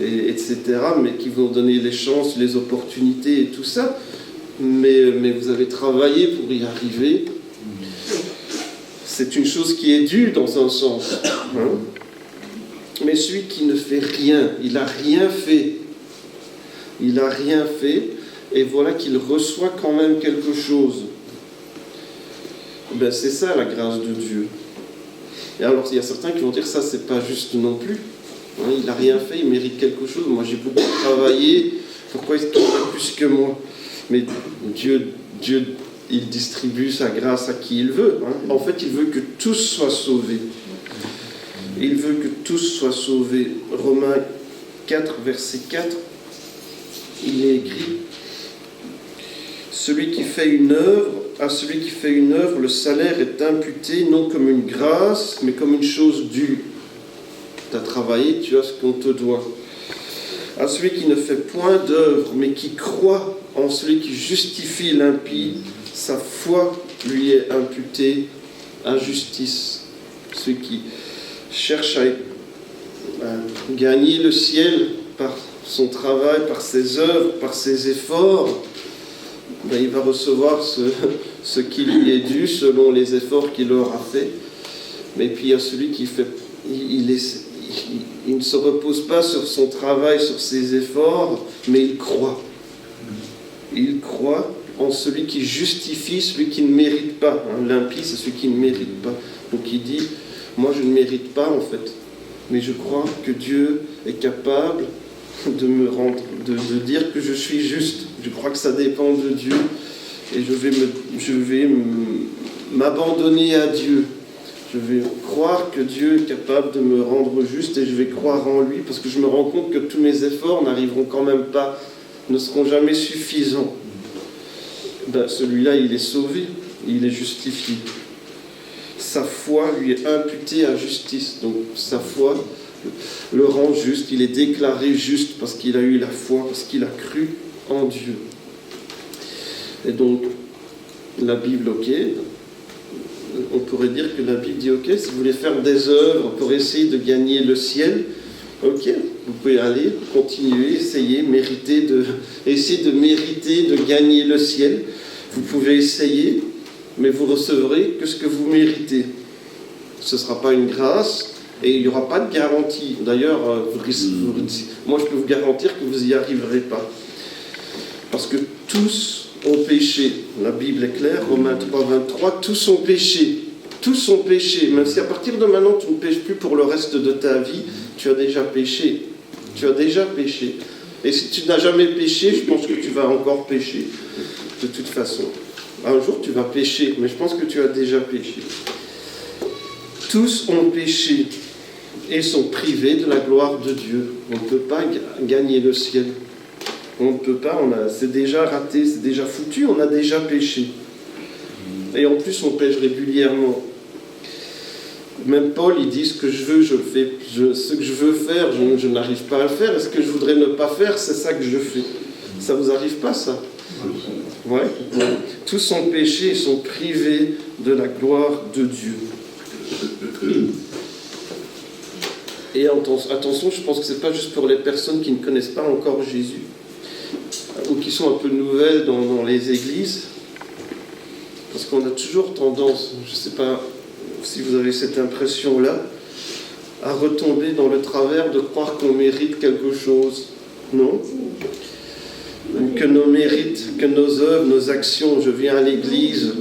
S1: etc., mais qui vont donner les chances, les opportunités et tout ça. Mais vous avez travaillé pour y arriver. C'est une chose qui est due dans un sens, hein. Mais celui qui ne fait rien, il n'a rien fait. Il n'a rien fait, et voilà qu'il reçoit quand même quelque chose. Ben, c'est ça la grâce de Dieu. Et alors, il y a certains qui vont dire ça, c'est pas juste non plus. Hein, il n'a rien fait, il mérite quelque chose. Moi, j'ai beaucoup travaillé. Pourquoi est-ce qu'il a plus que moi? Mais Dieu, il distribue sa grâce à qui il veut. Hein. En fait, il veut que tous soient sauvés. Il veut que tous soient sauvés. Romains 4, verset 4, il est écrit: celui qui fait une œuvre, à celui qui fait une œuvre, le salaire est imputé non comme une grâce, mais comme une chose due. Tu as travaillé, tu as ce qu'on te doit. À celui qui ne fait point d'œuvre, mais qui croit en celui qui justifie l'impie, sa foi lui est imputée à justice. Celui qui cherche à gagner le ciel par son travail, par ses œuvres, par ses efforts, ben, il va recevoir ce qui lui est dû selon les efforts qu'il aura fait. Mais puis il y a celui qui fait, il ne se repose pas sur son travail, sur ses efforts, mais il croit. Il croit en celui qui justifie celui qui ne mérite pas. Hein, l'impie, c'est celui qui ne mérite pas. Donc il dit, moi je ne mérite pas en fait, mais je crois que Dieu est capable de me rendre, de dire que je suis juste. Je crois que ça dépend de Dieu, et je vais m'abandonner à Dieu. Je vais croire que Dieu est capable de me rendre juste, et je vais croire en lui, parce que je me rends compte que tous mes efforts n'arriveront quand même pas, ne seront jamais suffisants. Ben, celui-là, il est sauvé, il est justifié. Sa foi lui est imputée à justice. Donc sa foi le rend juste, il est déclaré juste parce qu'il a eu la foi, parce qu'il a cru en Dieu. Et donc, la Bible, ok, on pourrait dire que la Bible dit, ok, si vous voulez faire des œuvres pour essayer de gagner le ciel, ok, vous pouvez aller, continuer, essayer de mériter de gagner le ciel. Vous pouvez essayer, mais vous recevrez que ce que vous méritez. Ce ne sera pas une grâce, et il n'y aura pas de garantie. D'ailleurs, moi je peux vous garantir que vous n'y arriverez pas. Parce que tous ont péché. La Bible est claire, Romains 3, 23, tous ont péché. Tous ont péché. Même si à partir de maintenant tu ne péches plus pour le reste de ta vie, tu as déjà péché. Tu as déjà péché. Et si tu n'as jamais péché, je pense que tu vas encore pécher. De toute façon. Un jour tu vas pécher, mais je pense que tu as déjà péché. Tous ont péché et sont privés de la gloire de Dieu. On ne peut pas gagner le ciel. On ne peut pas, c'est déjà raté, c'est déjà foutu, on a déjà péché. Et en plus, on pêche régulièrement. Même Paul, il dit, ce que je veux, je le fais. Ce que je veux faire, je n'arrive pas à le faire. Et ce que je voudrais ne pas faire, c'est ça que je fais. Ça vous arrive pas, ça? Ouais. Tous sont péchés et sont privés de la gloire de Dieu. Et attention, je pense que ce n'est pas juste pour les personnes qui ne connaissent pas encore Jésus, ou qui sont un peu nouvelles dans les églises, parce qu'on a toujours tendance, je ne sais pas si vous avez cette impression-là, à retomber dans le travers de croire qu'on mérite quelque chose. Non? Que nos mérites, que nos œuvres, nos actions, je viens à l'église,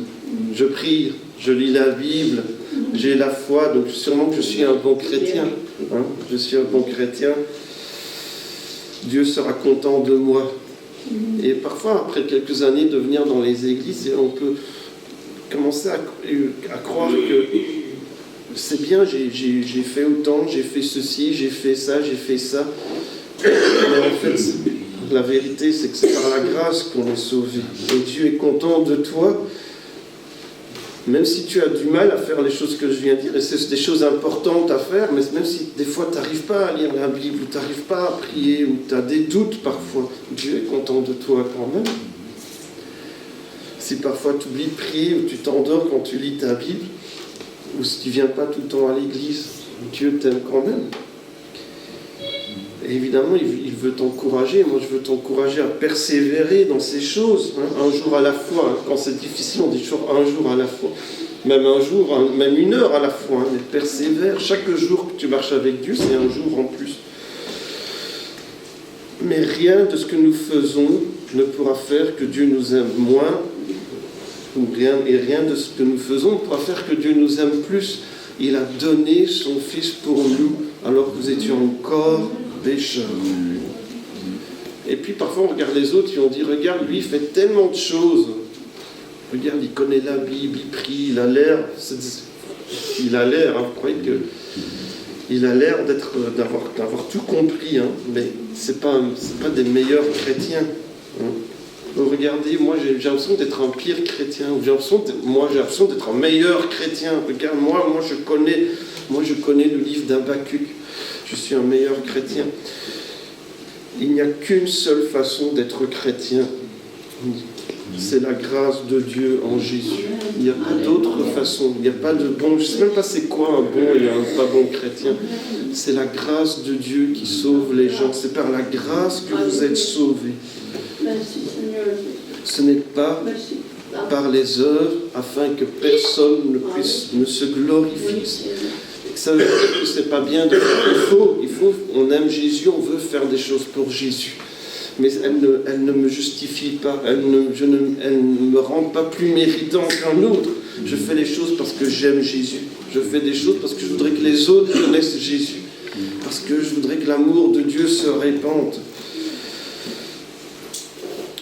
S1: je prie, je lis la Bible, j'ai la foi, donc sûrement que je suis un bon chrétien. Hein, je suis un bon chrétien. Dieu sera content de moi. Et parfois, après quelques années de venir dans les églises, on peut commencer à croire que c'est bien, j'ai fait autant, j'ai fait ceci, j'ai fait ça, j'ai fait ça. Mais en fait, la vérité, c'est que c'est par la grâce qu'on est sauvé. Et Dieu est content de toi. Même si tu as du mal à faire les choses que je viens de dire, et c'est des choses importantes à faire, mais même si des fois tu n'arrives pas à lire la Bible, ou tu n'arrives pas à prier, ou tu as des doutes parfois, Dieu est content de toi quand même. Si parfois tu oublies de prier, ou tu t'endors quand tu lis ta Bible, ou si tu ne viens pas tout le temps à l'église, Dieu t'aime quand même. Et évidemment, il veut t'encourager. Moi, je veux t'encourager à persévérer dans ces choses, hein, un jour à la fois. Hein. Quand c'est difficile, on dit toujours un jour à la fois. Même un jour, même une heure à la fois. Hein, mais persévère. Chaque jour que tu marches avec Dieu, c'est un jour en plus. Mais rien de ce que nous faisons ne pourra faire que Dieu nous aime moins. Et rien de ce que nous faisons ne pourra faire que Dieu nous aime plus. Il a donné son Fils pour nous, alors que nous étions encore pécheurs. Et puis parfois on regarde les autres et on dit, regarde, lui il fait tellement de choses. Regarde, il connaît la Bible, il prie, il a l'air, hein, vous croyez que il a l'air d'avoir tout compris, hein, mais c'est pas des meilleurs chrétiens. Hein. Regardez, moi j'ai l'impression d'être un pire chrétien, j'ai l'impression d'être un meilleur chrétien. Regarde, moi je connais le livre d'Habakkuk, je suis un meilleur chrétien. Il n'y a qu'une seule façon d'être chrétien, c'est la grâce de Dieu en Jésus. Il n'y a pas d'autre façon, il n'y a pas de bon, je ne sais même pas c'est quoi un bon et un pas bon chrétien. C'est la grâce de Dieu qui sauve les gens, c'est par la grâce que vous êtes sauvés. Ce n'est pas par les œuvres afin que personne ne se glorifie. Ça veut dire que c'est pas bien de faire. On aime Jésus, on veut faire des choses pour Jésus. Mais elle ne me justifie pas, elle ne me rend pas plus méritant qu'un autre. Je fais les choses parce que j'aime Jésus. Je fais des choses parce que je voudrais que les autres connaissent Jésus. Parce que je voudrais que l'amour de Dieu se répande.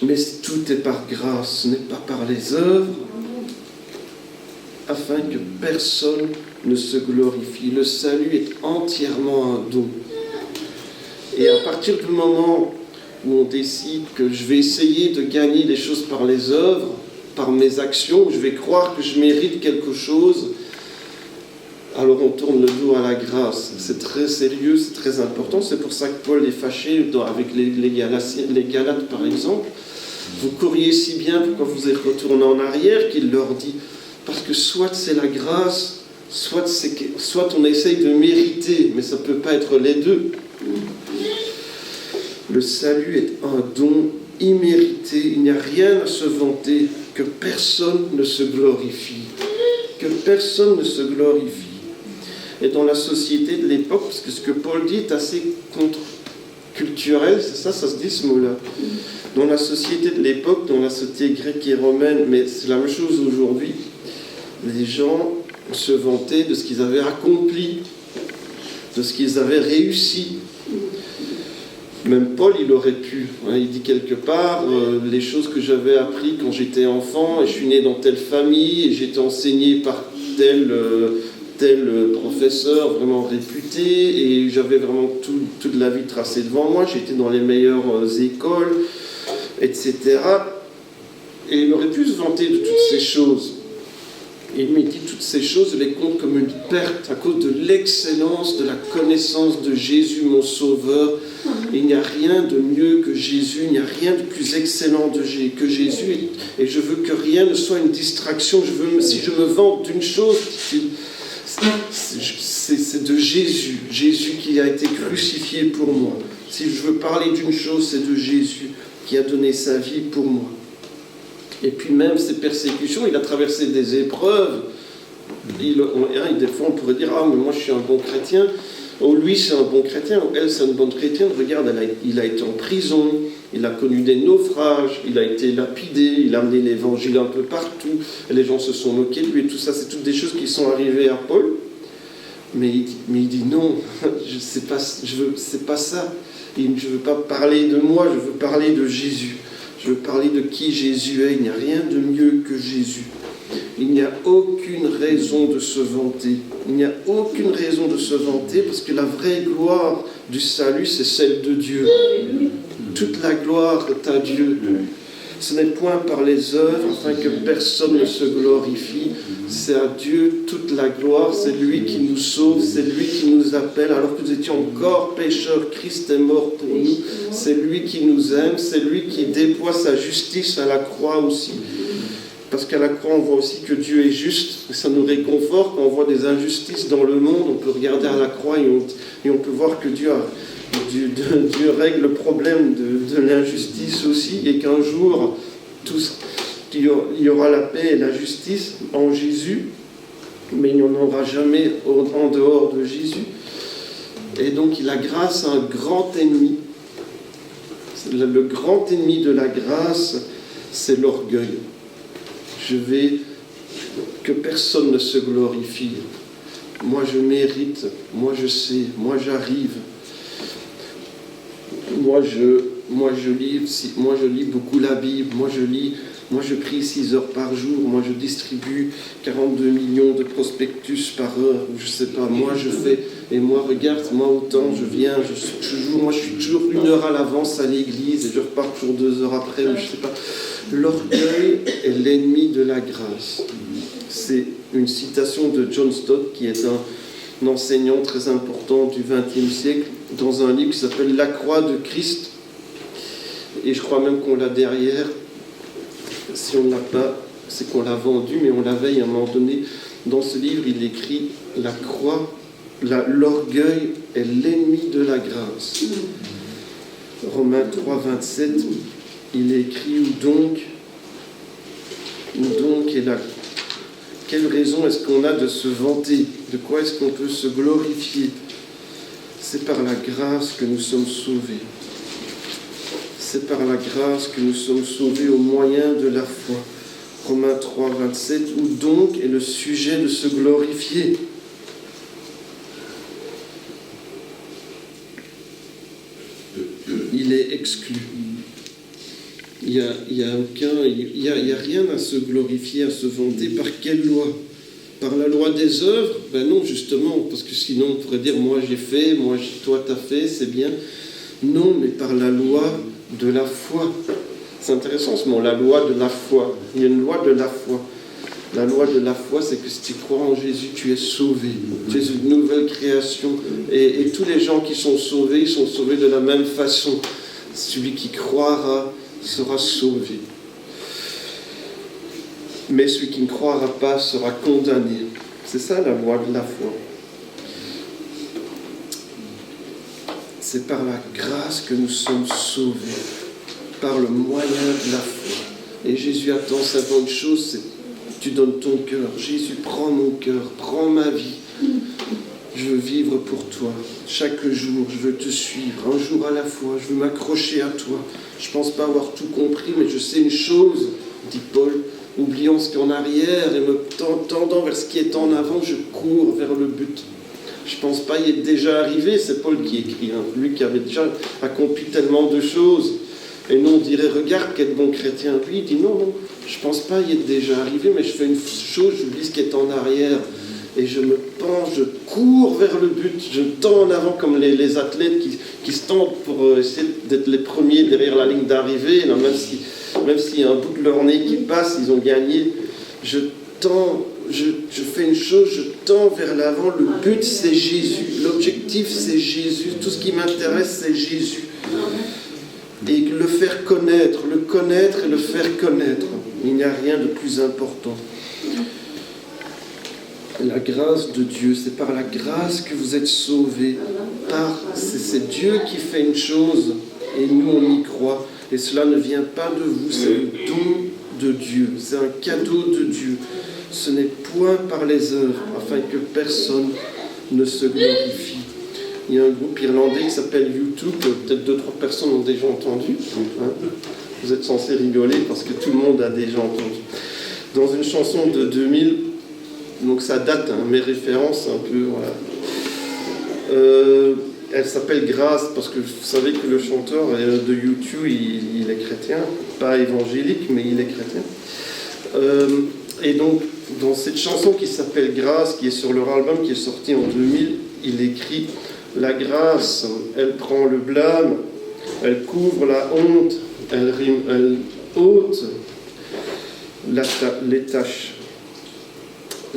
S1: Mais tout est par grâce, ce n'est pas par les œuvres, afin que personne ne se glorifie. Le salut est entièrement un don. Et à partir du moment où on décide que je vais essayer de gagner les choses par les œuvres, par mes actions, je vais croire que je mérite quelque chose, alors on tourne le dos à la grâce. C'est très sérieux, c'est très important. C'est pour ça que Paul est fâché avec les Galates, par exemple. Vous courriez si bien, pourquoi vous êtes retourné en arrière, qu'il leur dit. Parce que soit c'est la grâce, soit on essaye de mériter, mais ça ne peut pas être les deux. Le salut est un don immérité. Il n'y a rien à se vanter, que personne ne se glorifie. Que personne ne se glorifie. Et dans la société de l'époque, parce que ce que Paul dit est assez contre-culturel, c'est ça se dit ce mot-là. Dans la société de l'époque, dans la société grecque et romaine, mais c'est la même chose aujourd'hui, les gens se vantaient de ce qu'ils avaient accompli, de ce qu'ils avaient réussi. Même Paul, il aurait pu. Hein, il dit quelque part, les choses que j'avais apprises quand j'étais enfant, et je suis né dans telle famille, et j'étais enseigné par tel professeur vraiment réputé, et j'avais vraiment toute la vie tracée devant moi, j'étais dans les meilleures écoles, etc. Et il aurait pu se vanter de toutes ces choses. Il me dit toutes ces choses, je les compte comme une perte à cause de l'excellence de la connaissance de Jésus, mon Sauveur. Il n'y a rien de mieux que Jésus, il n'y a rien de plus excellent que Jésus. Et je veux que rien ne soit une distraction. Si je me vante d'une chose, c'est de Jésus. Jésus qui a été crucifié pour moi. Si je veux parler d'une chose, c'est de Jésus qui a donné sa vie pour moi. Et puis même ces persécutions, il a traversé des épreuves. Des fois on pourrait dire, ah mais moi je suis un bon chrétien, ou lui c'est un bon chrétien, ou elle c'est une bonne chrétienne. Regarde, il a été en prison, il a connu des naufrages, il a été lapidé, il a amené l'évangile un peu partout, et les gens se sont moqués de lui, et tout ça, c'est toutes des choses qui sont arrivées à Paul. Mais il dit non, c'est pas ça. Je ne veux pas parler de moi, je veux parler de Jésus. Je veux parler de qui Jésus est. Il n'y a rien de mieux que Jésus. Il n'y a aucune raison de se vanter. Il n'y a aucune raison de se vanter parce que la vraie gloire du salut, c'est celle de Dieu. Toute la gloire est à Dieu. Ce n'est point par les œuvres afin que personne ne se glorifie. C'est à Dieu toute la gloire. C'est lui qui nous sauve. C'est lui qui nous appelle. Alors que nous étions encore pécheurs, Christ est mort pour nous. C'est lui qui nous aime. C'est lui qui déploie sa justice à la croix aussi. parce qu'à la croix, on voit aussi que Dieu est juste, et ça nous réconforte. Quand on voit des injustices dans le monde, on peut regarder à la croix et on peut voir que Dieu règle le problème de l'injustice aussi, et qu'un jour, il y aura la paix et la justice en Jésus, mais il n'y en aura jamais en dehors de Jésus. Et donc la grâce a un grand ennemi. Le grand ennemi de la grâce, c'est l'orgueil. Que personne ne se glorifie. Moi je mérite, moi je sais, moi j'arrive. Moi je lis beaucoup la Bible, moi je prie 6 heures par jour, moi je distribue 42 millions de prospectus par heure, je sais pas, moi je fais, et moi regarde, moi autant, je viens, je suis toujours 1 heure à l'avance à l'église, et je repars toujours 2 heures après, ou je sais pas. L'orgueil est l'ennemi de la grâce. C'est une citation de John Stott, qui est un enseignant très important du XXe siècle, dans un livre qui s'appelle « La croix de Christ ». Et je crois même qu'on l'a derrière. Si on ne l'a pas, c'est qu'on l'a vendu, mais on l'avait à un moment donné. Dans ce livre, il écrit « La croix, l'orgueil est l'ennemi de la grâce ». Romains 3, 27, il écrit « Où donc est la... Quelle raison est-ce qu'on a de se vanter? De quoi est-ce qu'on peut se glorifier? C'est par la grâce que nous sommes sauvés. C'est par la grâce que nous sommes sauvés au moyen de la foi. » Romains 3, 27, « Où donc est le sujet de se glorifier? » Il est exclu. Il n'y a rien à se glorifier, à se vanter. Par quelle loi? Par la loi des œuvres? Ben non, justement, parce que sinon on pourrait dire, moi j'ai fait, toi t'as fait, c'est bien. Non, mais par la loi de la foi. C'est intéressant ce mot, la loi de la foi. Il y a une loi de la foi. La loi de la foi, c'est que si tu crois en Jésus, tu es sauvé. Tu es une nouvelle création. Et tous les gens qui sont sauvés, ils sont sauvés de la même façon. Celui qui croira sera sauvé. Mais celui qui ne croira pas sera condamné. C'est ça la loi de la foi. C'est par la grâce que nous sommes sauvés, par le moyen de la foi. Et Jésus attend simplement une chose, c'est tu donnes ton cœur. Jésus, prends mon cœur, prends ma vie. Je veux vivre pour toi. Chaque jour, je veux te suivre, un jour à la fois. Je veux m'accrocher à toi. Je ne pense pas avoir tout compris, mais je sais une chose, dit Paul, oubliant ce qui est en arrière et me tendant vers ce qui est en avant, je cours vers le but. Je ne pense pas y être déjà arrivé, c'est Paul qui écrit, lui qui avait déjà accompli tellement de choses. Et nous, on dirait, regarde quel bon chrétien. Lui, il dit, non, je ne pense pas y être déjà arrivé, mais je fais une chose, j'oublie ce qui est en arrière. Et je me penche, je cours vers le but, je tends en avant comme les athlètes qui se tentent pour essayer d'être les premiers derrière la ligne d'arrivée. Là, même s'il y a un bout de leur nez qui passe, ils ont gagné. Je fais une chose, je tends vers l'avant. Le but, c'est Jésus. L'objectif, c'est Jésus. Tout ce qui m'intéresse, c'est Jésus. Et le faire connaître, le connaître et le faire connaître. Il n'y a rien de plus important. La grâce de Dieu, c'est par la grâce que vous êtes sauvés. C'est Dieu qui fait une chose et nous on y croit. Et cela ne vient pas de vous, c'est un don de Dieu, c'est un cadeau de Dieu. Ce n'est point par les œuvres, afin que personne ne se glorifie. Il y a un groupe irlandais qui s'appelle YouTube, peut-être 2-3 personnes ont déjà entendu. Vous êtes censés rigoler parce que tout le monde a déjà entendu. Dans une chanson de 2000, donc ça date, mes références un peu, voilà. Elle s'appelle Grâce, parce que vous savez que le chanteur de YouTube, il est chrétien, pas évangélique, mais il est chrétien. Et donc, dans cette chanson qui s'appelle Grâce, qui est sur leur album, qui est sorti en 2000, il écrit « La grâce, elle prend le blâme, elle couvre la honte, elle ôte les tâches.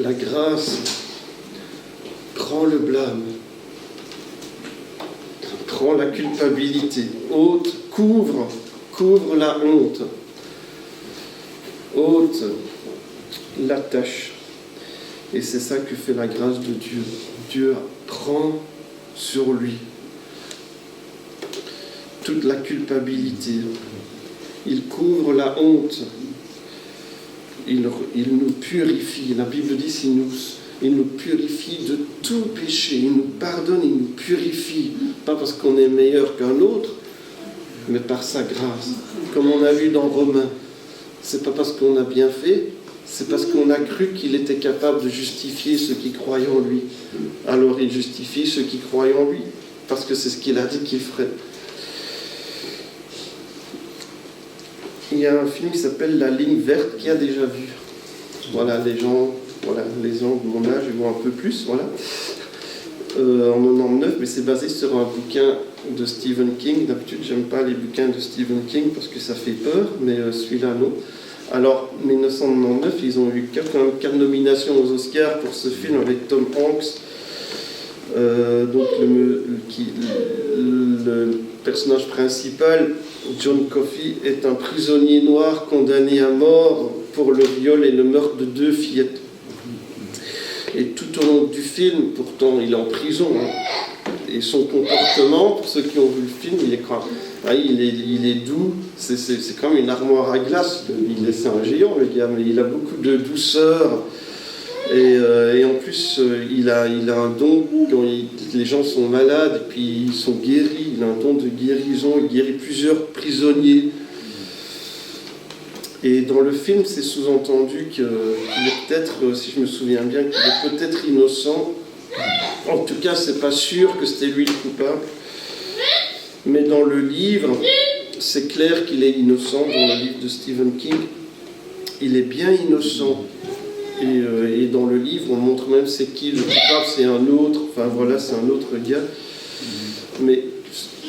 S1: La grâce prend le blâme, prend la culpabilité, ôte, couvre la honte. ôte la tâche. Et c'est ça que fait la grâce de Dieu. Dieu prend sur lui toute la culpabilité. Il couvre la honte. Il nous purifie. La Bible dit il nous purifie de tout péché. Il nous pardonne, il nous purifie. Pas parce qu'on est meilleur qu'un autre, mais par sa grâce. Comme on a vu dans Romains. C'est pas parce qu'on a bien fait, c'est parce qu'on a cru qu'il était capable de justifier ceux qui croyaient en lui. Alors il justifie ceux qui croyaient en lui, parce que c'est ce qu'il a dit qu'il ferait. Il y a un film qui s'appelle La Ligne Verte, qui a déjà vu. Voilà, les gens de mon âge, ils voient un peu plus, voilà. En 99, mais c'est basé sur un bouquin de Stephen King. D'habitude, j'aime pas les bouquins de Stephen King parce que ça fait peur, mais celui-là, non. Alors, 1999, ils ont eu 4 nominations aux Oscars pour ce film avec Tom Hanks. Donc, le personnage principal, John Coffey, est un prisonnier noir condamné à mort pour le viol et le meurtre de 2 fillettes. Et tout au long du film, pourtant, il est en prison. Hein. Et son comportement, pour ceux qui ont vu le film, il est doux. C'est comme une armoire à glace. C'est un géant, le gars, mais il a beaucoup de douceur. Et en plus, il a un don, quand les gens sont malades, et puis ils sont guéris. Il a un don de guérison. Il guérit plusieurs prisonniers. Et dans le film, c'est sous-entendu qu'il est peut-être, si je me souviens bien, qu'il est peut-être innocent. En tout cas, c'est pas sûr que c'était lui le coupable. Mais dans le livre, c'est clair qu'il est innocent. Dans le livre de Stephen King, il est bien innocent. Et dans le livre, on montre même c'est qui le coupable, c'est un autre. Enfin voilà, c'est un autre gars. Mais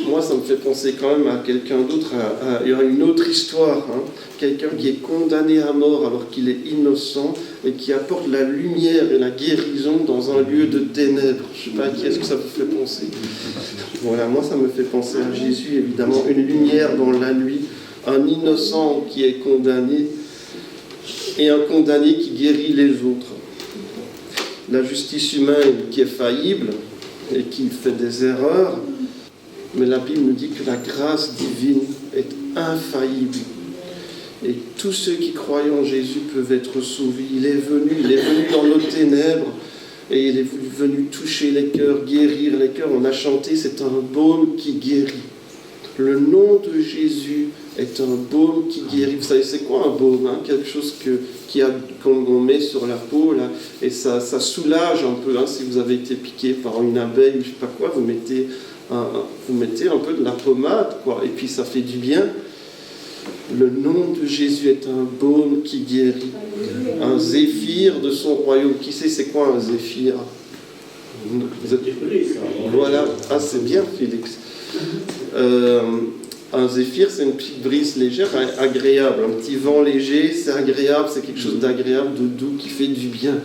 S1: moi, ça me fait penser quand même à quelqu'un d'autre, à une autre histoire. Hein. Quelqu'un qui est condamné à mort alors qu'il est innocent et qui apporte la lumière et la guérison dans un lieu de ténèbres. Je ne sais pas à qui est-ce que ça vous fait penser. Voilà, moi, ça me fait penser à Jésus, évidemment. Une lumière dans la nuit, un innocent qui est condamné et un condamné qui guérit les autres. La justice humaine qui est faillible et qui fait des erreurs. Mais la Bible nous dit que la grâce divine est infaillible. Et tous ceux qui croient en Jésus peuvent être sauvés. Il est venu dans nos ténèbres et il est venu toucher les cœurs, guérir les cœurs. On a chanté, c'est un baume qui guérit. Le nom de Jésus est un baume qui guérit. Vous savez, c'est quoi un baume, hein? Quelque chose qu'on met sur la peau, là, et ça soulage un peu. Hein, si vous avez été piqué par une abeille, je ne sais pas quoi, vous mettez un peu de la pommade, quoi, et puis ça fait du bien. Le nom de Jésus est un baume qui guérit. Un zéphyr de son royaume. Qui sait c'est quoi un zéphyr? Voilà. Ah, c'est bien, Félix. Un zéphyr, c'est une petite brise légère, agréable. Un petit vent léger, c'est agréable, c'est quelque chose d'agréable, de doux, qui fait du bien.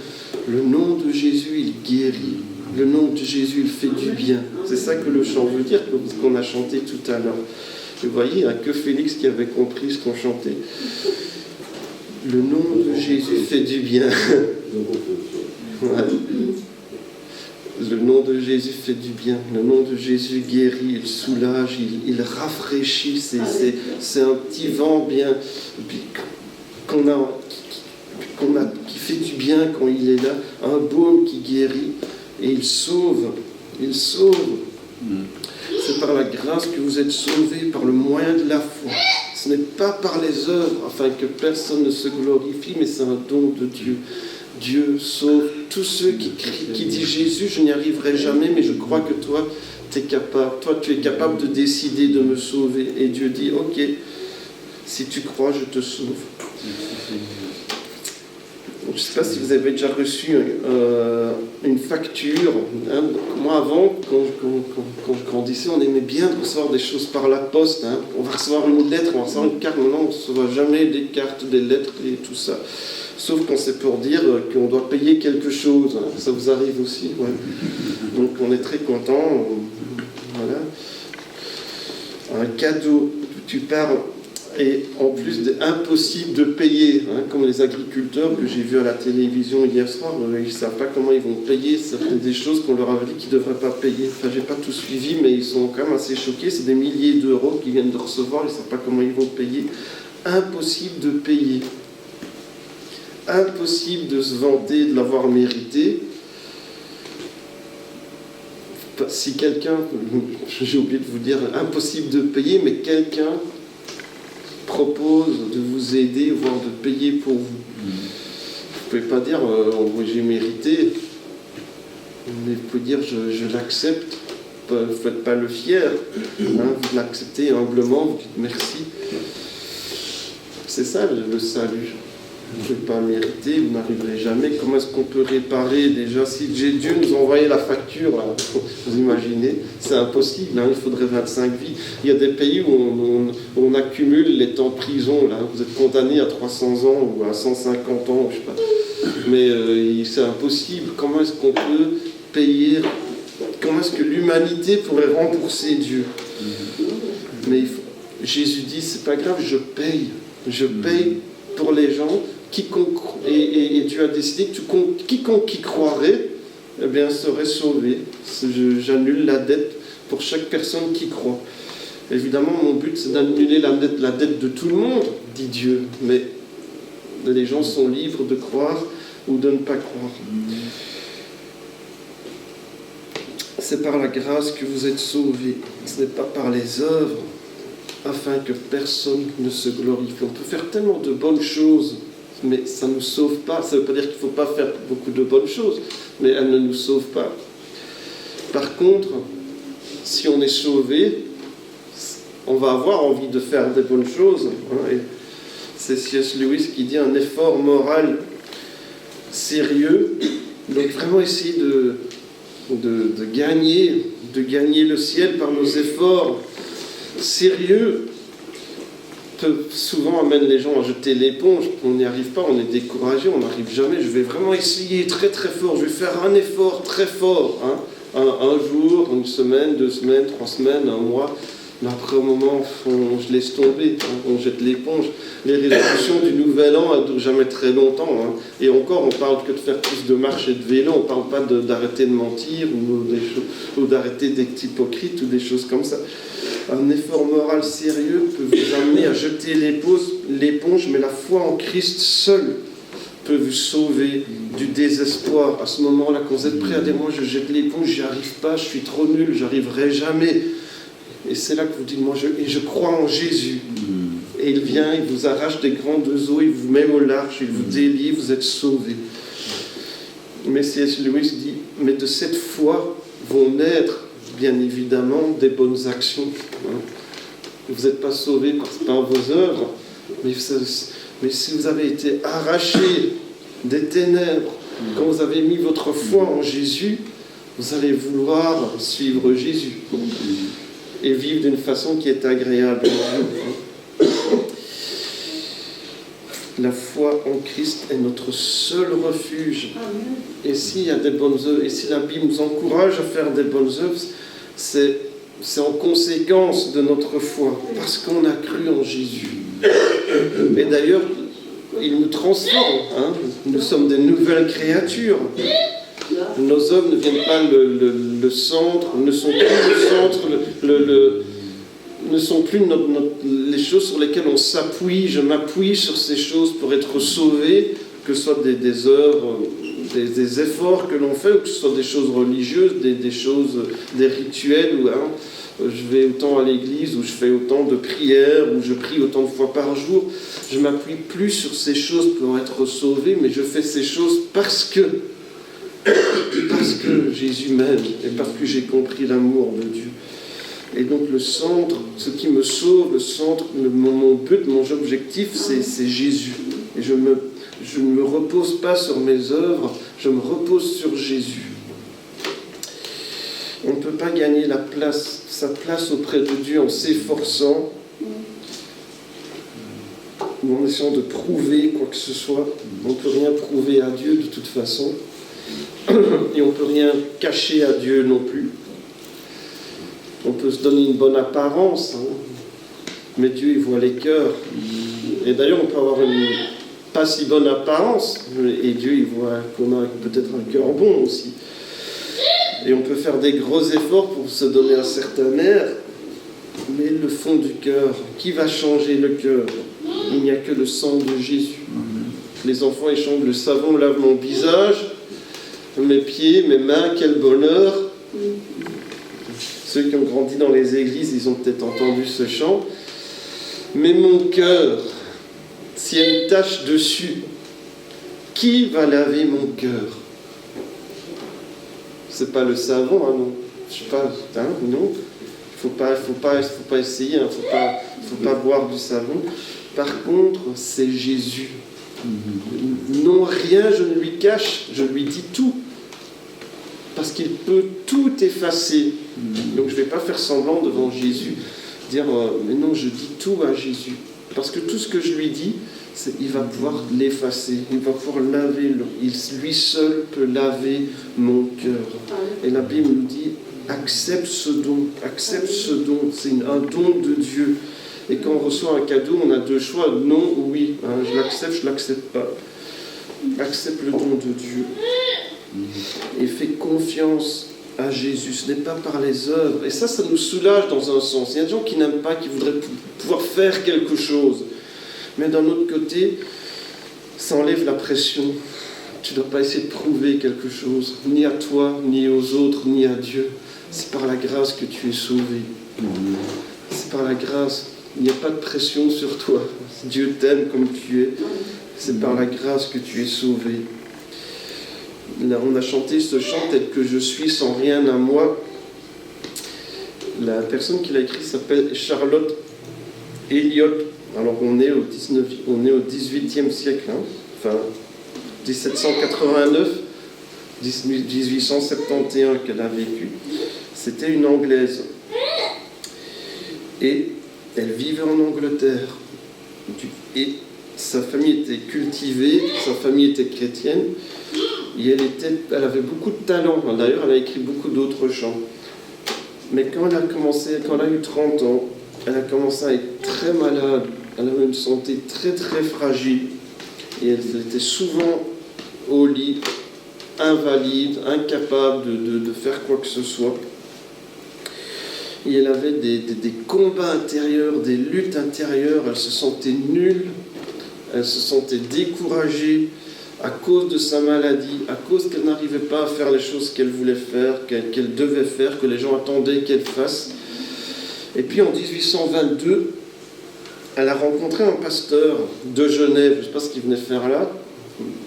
S1: Le nom de Jésus, il guérit. Le nom de Jésus, il fait du bien. C'est ça que le chant veut dire, qu'on a chanté tout à l'heure. Vous voyez, il n'y a que Félix qui avait compris ce qu'on chantait. Le nom de Jésus fait du bien. Ouais. Le nom de Jésus fait du bien. Le nom de Jésus guérit, il soulage, il rafraîchit. C'est un petit vent bien qui fait du bien quand il est là. Un baume qui guérit et il sauve. Il sauve. C'est par la grâce que vous êtes sauvés, par le moyen de la foi. Ce n'est pas par les œuvres, afin que personne ne se glorifie, mais c'est un don de Dieu. Dieu sauve tous ceux qui disent Jésus, je n'y arriverai jamais, mais je crois que toi, tu es capable de décider de me sauver. Et Dieu dit, ok, si tu crois, je te sauve. Je ne sais pas si vous avez déjà reçu une facture. Hein. Moi, avant, quand je grandissais, on aimait bien recevoir des choses par la poste. Hein. On va recevoir une lettre, on va recevoir une carte. Maintenant, on ne reçoit jamais des cartes, des lettres et tout ça. Sauf quand c'est pour dire qu'on doit payer quelque chose. Hein. Ça vous arrive aussi. Ouais. Donc, on est très contents. Voilà. Un cadeau. Tu pars Et en plus, impossible de payer, hein, comme les agriculteurs que j'ai vus à la télévision hier soir, ils ne savent pas comment ils vont payer. C'est des choses qu'on leur avait dit qu'ils ne devraient pas payer. Enfin, je n'ai pas tout suivi, mais ils sont quand même assez choqués. C'est des milliers d'euros qu'ils viennent de recevoir, ils ne savent pas comment ils vont payer. Impossible de payer. Impossible de se vanter de l'avoir mérité. Si quelqu'un, j'ai oublié de vous dire, impossible de payer, mais quelqu'un propose de vous aider, voire de payer pour vous. Vous ne pouvez pas dire j'ai mérité, mais vous pouvez dire je l'accepte. Vous ne faites pas le fier, hein, vous l'acceptez humblement, vous dites merci. C'est ça le salut. Vous ne pouvez pas mériter, vous n'arriverez jamais. Comment est-ce qu'on peut réparer déjà? Si Dieu nous envoyait la facture, là, vous imaginez, c'est impossible, hein, il faudrait 25 vies. Il y a des pays où on accumule les temps de prison, là. Vous êtes condamné à 300 ans ou à 150 ans, je ne sais pas. Mais c'est impossible. Comment est-ce qu'on peut payer? Comment est-ce que l'humanité pourrait rembourser Dieu? Mais Jésus dit, c'est pas grave, je paye. Je paye pour les gens. Et Dieu a décidé que quiconque qui croirait, eh bien, serait sauvé. J'annule la dette pour chaque personne qui croit. Évidemment, mon but, c'est d'annuler la dette de tout le monde, dit Dieu. Mais les gens sont libres de croire ou de ne pas croire. C'est par la grâce que vous êtes sauvés. Ce n'est pas par les œuvres, afin que personne ne se glorifie. On peut faire tellement de bonnes choses, mais ça ne nous sauve pas. Ça ne veut pas dire qu'il ne faut pas faire beaucoup de bonnes choses, mais elles ne nous sauvent pas. Par contre, si on est sauvé, on va avoir envie de faire des bonnes choses. Et c'est C.S. Lewis qui dit un effort moral sérieux. Donc vraiment essayer de gagner le ciel par nos efforts sérieux souvent amène les gens à jeter l'éponge. On n'y arrive pas, on est découragé, on n'arrive jamais. Je vais vraiment essayer très très fort, je vais faire un effort très fort, hein. Un jour, une semaine, 2 semaines, 3 semaines, un mois. Mais après, au moment, je laisse tomber, hein, on jette l'éponge. Les résolutions du nouvel an, elles ne durent jamais très longtemps. Hein. Et encore, on ne parle que de faire plus de marche et de vélo, on ne parle pas d'arrêter de mentir ou d'arrêter d'être hypocrite ou des choses comme ça. Un effort moral sérieux peut vous amener à jeter l'éponge, mais la foi en Christ seule peut vous sauver du désespoir. À ce moment-là, quand vous êtes prêt à dire « moi je jette l'éponge, j'y arrive pas, je suis trop nul, j'arriverai jamais ». Et c'est là que vous dites « moi je crois en Jésus ». Et il vient, il vous arrache des grandes eaux, il vous met au large, il vous délie, vous êtes sauvés. Mais C.S. Lewis dit « mais de cette foi vont naître bien évidemment des bonnes actions. Vous n'êtes pas sauvés par vos œuvres, mais si vous avez été arrachés des ténèbres, quand vous avez mis votre foi en Jésus, vous allez vouloir suivre Jésus et vivre d'une façon qui est agréable à Dieu. La foi en Christ est notre seul refuge. Et s'il y a des bonnes œuvres, et si la Bible nous encourage à faire des bonnes œuvres, c'est en conséquence de notre foi, parce qu'on a cru en Jésus. Et d'ailleurs, il nous transforme. Hein. Nous sommes des nouvelles créatures. Nos œuvres ne viennent pas le centre, ne sont plus le centre, ne sont plus les choses sur lesquelles on s'appuie. Je m'appuie sur ces choses pour être sauvé, que ce soit des œuvres, des efforts que l'on fait, ou que ce soit des choses religieuses, des rituels, où je vais autant à l'église, où je fais autant de prières, où je prie autant de fois par jour. Je ne m'appuie plus sur ces choses pour être sauvé, mais je fais ces choses parce que Jésus m'aime et parce que j'ai compris l'amour de Dieu. Et donc le centre, ce qui me sauve, le centre, mon but, mon objectif, c'est Jésus. Et je ne me repose pas sur mes œuvres, je me repose sur Jésus. On ne peut pas gagner sa place auprès de Dieu en s'efforçant ou en essayant de prouver quoi que ce soit. On ne peut rien prouver à Dieu de toute façon. Et on ne peut rien cacher à Dieu non plus. On peut se donner une bonne apparence, hein. mais Dieu, il voit les cœurs. Et d'ailleurs, on peut avoir une pas si bonne apparence, et Dieu, il voit qu'on a peut-être un cœur bon aussi. Et on peut faire des gros efforts pour se donner un certain air, mais le fond du cœur, qui va changer le cœur? Il n'y a que le sang de Jésus. Les enfants, ils chantent: le savon lave mon visage, mes pieds, mes mains, quel bonheur. Ceux qui ont grandi dans les églises, ils ont peut-être entendu ce chant. Mais mon cœur, s'il y a une tache dessus, qui va laver mon cœur? C'est pas le savon, hein, non. Je sais pas, hein, non. Faut pas essayer, hein, faut pas boire du savon. Par contre, c'est Jésus. Non, rien je ne lui cache, je lui dis tout. Parce qu'il peut tout effacer. Donc je ne vais pas faire semblant devant Jésus, dire mais non, je dis tout à Jésus. Parce que tout ce que je lui dis, il va pouvoir l'effacer, il va pouvoir laver, lui seul peut laver mon cœur. Et la Bible nous dit: accepte ce don, c'est un don de Dieu. Et quand on reçoit un cadeau, on a deux choix, non ou oui. Hein, je l'accepte pas. Accepte le don de Dieu. Et fais confiance à Jésus. Ce n'est pas par les œuvres. Et ça nous soulage dans un sens. Il y a des gens qui n'aiment pas, qui voudraient pouvoir faire quelque chose. Mais d'un autre côté, ça enlève la pression. Tu ne dois pas essayer de prouver quelque chose, ni à toi, ni aux autres, ni à Dieu. C'est par la grâce que tu es sauvé. C'est par la grâce. Il n'y a pas de pression sur toi. Dieu t'aime comme tu es. C'est par la grâce que tu es sauvé. Là, on a chanté ce chant: tel que je suis, sans rien à moi. La personne qui l'a écrit s'appelle Charlotte Elliott. Alors on est au 18e siècle, hein, enfin 1789, 1871 qu'elle a vécu. C'était une Anglaise. Et elle vivait en Angleterre. Et sa famille était cultivée, sa famille était chrétienne. Et elle avait beaucoup de talent. D'ailleurs, elle a écrit beaucoup d'autres chants. Mais quand elle a eu 30 ans, elle a commencé à être très malade. Elle avait une santé très très fragile. Et elle était souvent au lit, invalide, incapable de faire quoi que ce soit. Et elle avait des combats intérieurs, des luttes intérieures. Elle se sentait nulle, elle se sentait découragée à cause de sa maladie, à cause qu'elle n'arrivait pas à faire les choses qu'elle voulait faire, qu'elle devait faire, que les gens attendaient qu'elle fasse. Et puis en 1822, elle a rencontré un pasteur de Genève. Je ne sais pas ce qu'il venait faire là,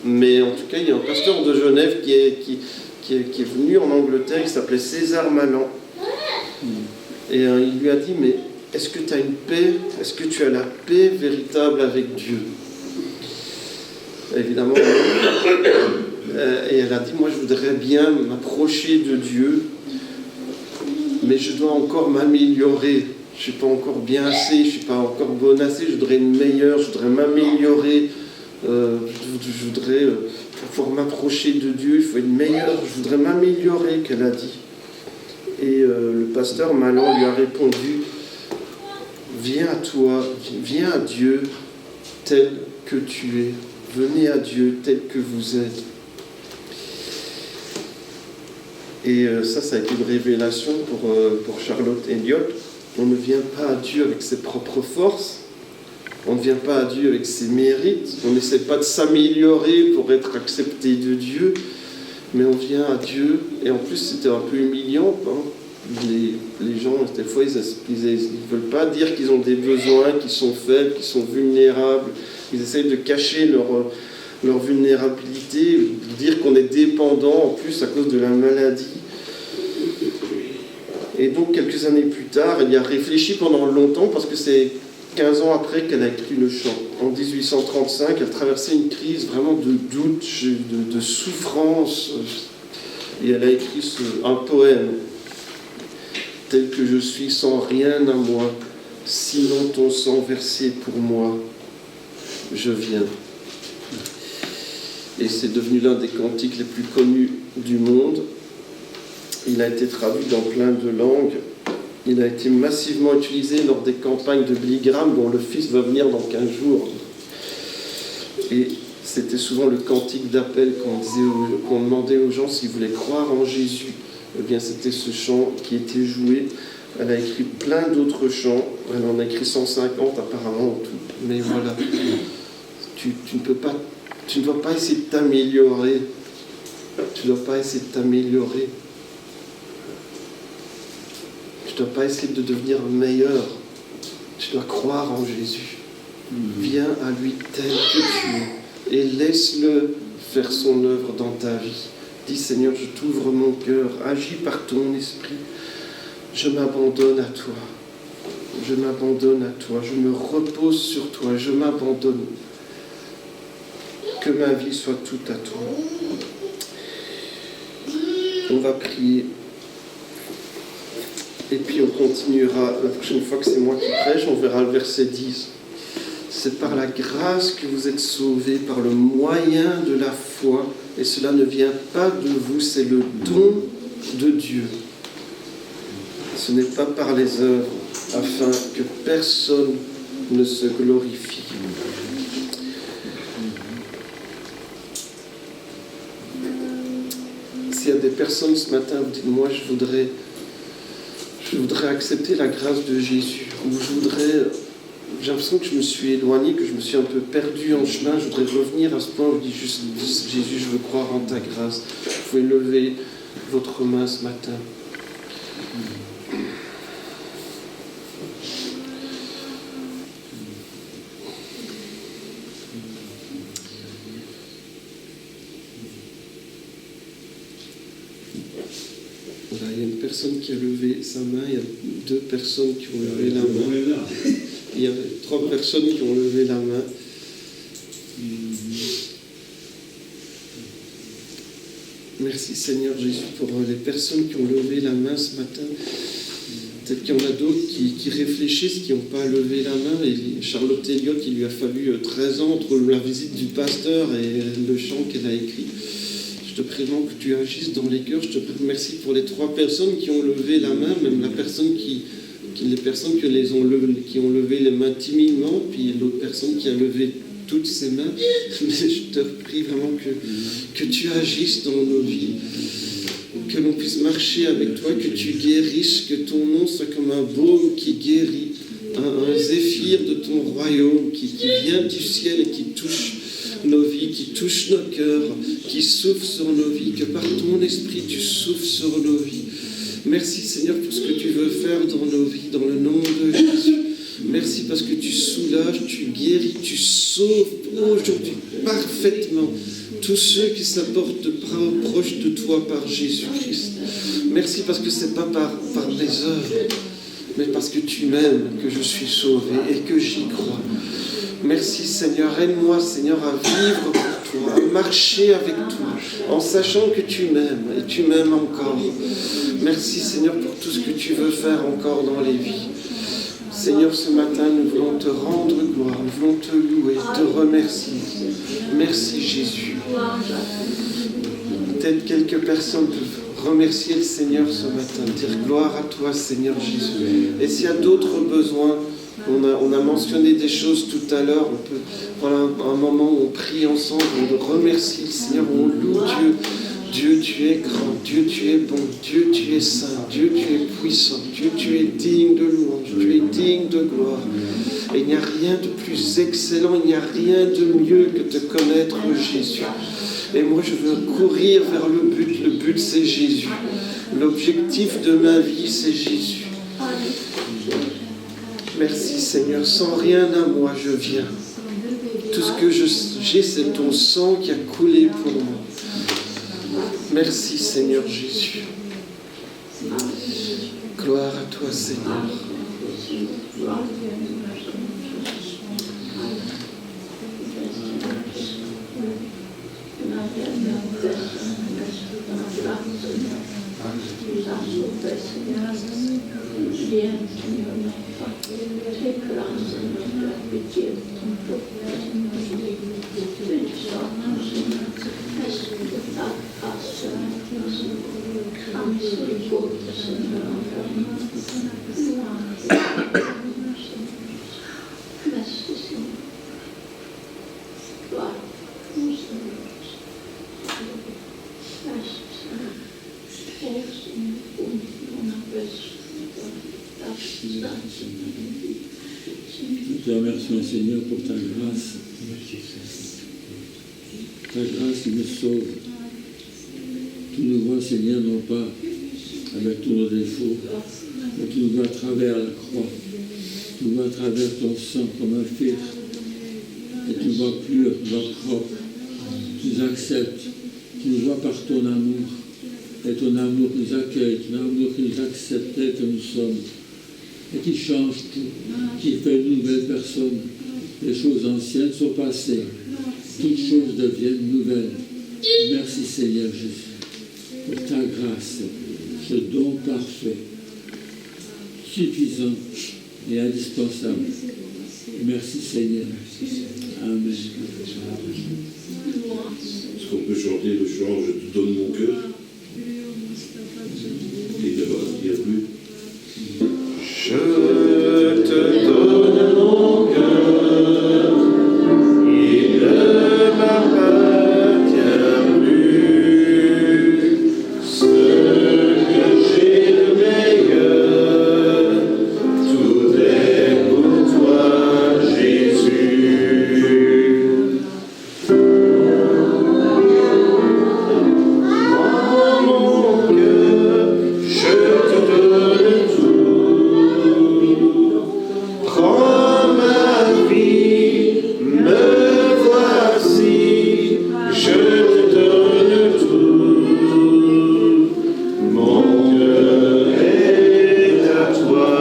S1: mais en tout cas, il y a un pasteur de Genève qui est venu en Angleterre. Il s'appelait César Malan. Et il lui a dit: mais est-ce que tu as une paix? Est-ce que tu as la paix véritable avec Dieu? Évidemment. Et elle a dit: moi je voudrais bien m'approcher de Dieu, mais je dois encore m'améliorer. Je ne suis pas encore bien assez, je ne suis pas encore bonne assez, je voudrais une meilleure, je voudrais m'améliorer. Je voudrais, pour pouvoir m'approcher de Dieu, il faut être meilleur, je voudrais m'améliorer, qu'elle a dit. Et le pasteur Malan lui a répondu: viens à toi, viens à Dieu tel que tu es. Venez à Dieu tel que vous êtes. Et ça a été une révélation pour Charlotte Elliott. On ne vient pas à Dieu avec ses propres forces. On ne vient pas à Dieu avec ses mérites. On n'essaie pas de s'améliorer pour être accepté de Dieu. Mais on vient à Dieu. Et en plus, c'était un peu humiliant. Hein. Les gens, des fois, ils ne veulent pas dire qu'ils ont des besoins, qu'ils sont faibles, qu'ils sont vulnérables. Ils essayent de cacher leur vulnérabilité, de dire qu'on est dépendant, en plus, à cause de la maladie. Et donc, quelques années plus tard, elle y a réfléchi pendant longtemps, parce que c'est 15 ans après qu'elle a écrit le chant. En 1835, elle traversait une crise vraiment de doute, de souffrance. Et elle a écrit un poème. Tel que je suis, sans rien à moi, sinon ton sang versé pour moi, je viens. Et c'est devenu l'un des cantiques les plus connus du monde. Il a été traduit dans plein de langues. Il a été massivement utilisé lors des campagnes de Billy Graham, dont le fils va venir dans 15 jours. Et c'était souvent le cantique d'appel qu'on demandait aux gens s'ils voulaient croire en Jésus. Eh bien, c'était ce chant qui était joué. Elle a écrit plein d'autres chants. Elle en a écrit 150 apparemment en tout. Mais voilà, tu ne dois pas essayer de t'améliorer. Tu ne dois pas essayer de t'améliorer. Tu ne dois pas essayer de devenir meilleur. Tu dois croire en Jésus. Viens à lui tel que tu es et laisse-le faire son œuvre dans ta vie. Dis Seigneur, je t'ouvre mon cœur, agis par ton esprit. Je m'abandonne à toi. Je m'abandonne à toi. Je me repose sur toi. Je m'abandonne. Que ma vie soit toute à toi. On va prier. Et puis on continuera. La prochaine fois que c'est moi qui prêche, on verra le verset 10. C'est par la grâce que vous êtes sauvés, par le moyen de la foi. Et cela ne vient pas de vous, c'est le don de Dieu. Ce n'est pas par les œuvres, afin que personne ne se glorifie. S'il y a des personnes ce matin, vous dites, moi je voudrais accepter la grâce de Jésus, ou j'ai l'impression que je me suis éloigné, que je me suis un peu perdu en chemin, je voudrais revenir à ce point où je dis juste, Jésus, je veux croire en ta grâce. Vous pouvez lever votre main ce matin. Voilà, il y a une personne qui a levé sa main, il y a 2 personnes qui ont levé la main. Il y a 3 personnes qui ont levé la main. Merci Seigneur Jésus pour les personnes qui ont levé la main ce matin. Peut-être qu'il y en a d'autres qui réfléchissent, qui n'ont pas levé la main. Et Charlotte Elliott, il lui a fallu 13 ans entre la visite du pasteur et le chant qu'elle a écrit. Je te prie vraiment que tu agisses dans les cœurs. Je te remercie pour les 3 personnes qui ont levé la main, même la personne les personnes qui ont levé les mains timidement, puis l'autre personne qui a levé toutes ses mains. Mais je te prie vraiment que tu agisses dans nos vies, que l'on puisse marcher avec toi, que tu guérisses, que ton nom soit comme un baume qui guérit, un zéphyr de ton royaume qui vient du ciel et qui touche nos vies, qui touche nos cœurs, qui souffle sur nos vies, que par ton esprit tu souffles sur nos vies. Merci Seigneur pour ce que tu veux faire dans nos vies, dans le nom de Jésus. Merci parce que tu soulages, tu guéris, tu sauves aujourd'hui parfaitement tous ceux qui s'apportent proches de toi par Jésus-Christ. Merci parce que ce n'est pas par les œuvres, mais parce que tu m'aimes, que je suis sauvé et que j'y crois. Merci Seigneur, aide-moi Seigneur à vivre pour toi, à marcher avec toi, en sachant que tu m'aimes et tu m'aimes encore. Merci Seigneur pour tout ce que tu veux faire encore dans les vies. Seigneur, ce matin, nous voulons te rendre gloire, nous voulons te louer, te remercier. Merci Jésus. Peut-être quelques personnes peuvent remercier le Seigneur ce matin, dire gloire à toi Seigneur Jésus. Et s'il y a d'autres besoins, on a mentionné des choses tout à l'heure, voilà un moment où on prie ensemble, on remercie le Seigneur, on loue Dieu. Dieu, tu es grand, Dieu, tu es bon, Dieu, tu es saint, Dieu, tu es puissant, Dieu, tu es digne de louange, tu es digne de gloire. Et il n'y a rien de plus excellent, il n'y a rien de mieux que de connaître Jésus. Et moi, je veux courir vers le but c'est Jésus. L'objectif de ma vie, c'est Jésus. Merci Seigneur, sans rien à moi, je viens. Tout ce que j'ai, c'est ton sang qui a coulé pour moi. Merci Seigneur Jésus. Gloire à toi Seigneur.
S2: Nous te remercions, Seigneur, pour ta grâce. Ta grâce qui nous sauve. Tu nous vois, Seigneur, non pas avec tous nos défauts, mais tu nous vois à travers la croix. Tu nous vois à travers ton sang comme un filtre. Et tu nous vois pur, tu nous vois propre. Tu nous acceptes. Tu nous vois par ton amour. Et ton amour nous accueille, ton amour qui nous accepte tel que nous sommes. Et qui change tout, qui fait une nouvelle personne. Les choses anciennes sont passées. Toutes choses deviennent nouvelles. Merci Seigneur Jésus pour ta grâce, ce don parfait, suffisant et indispensable. Merci Seigneur. Amen.
S3: Est-ce qu'on peut chanter le chant « Je te donne mon cœur » et ne va dire plus.
S1: Je te donne mon cœur, il ne m'appartient plus. Ce que j'ai de meilleur, tout est pour toi, Jésus. Prends mon cœur, je te donne tout. Prends ma vie, me voici, je te donne tout. Mon cœur est à toi,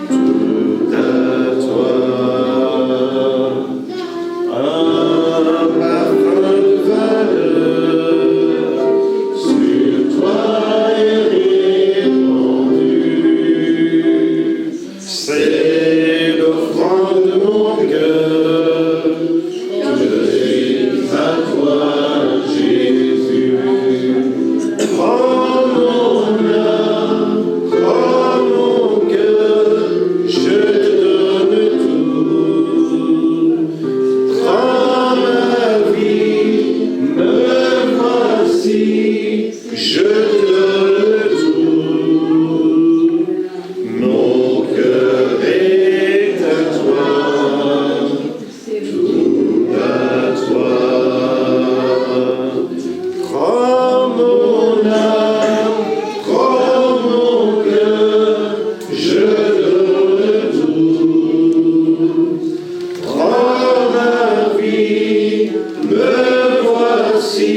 S1: tout à toi. Un parfum de valeur sur toi est répandu. C'est l'offrande de mon cœur, je suis à toi, Jésus. Prends mon âme, prends mon cœur, je te donne tout. Prends ma vie, me voici, je te donne tout. Mon cœur est à toi, tout à toi. Prends mon âme, prends mon cœur, je donne tout. Prends ma vie, me voici,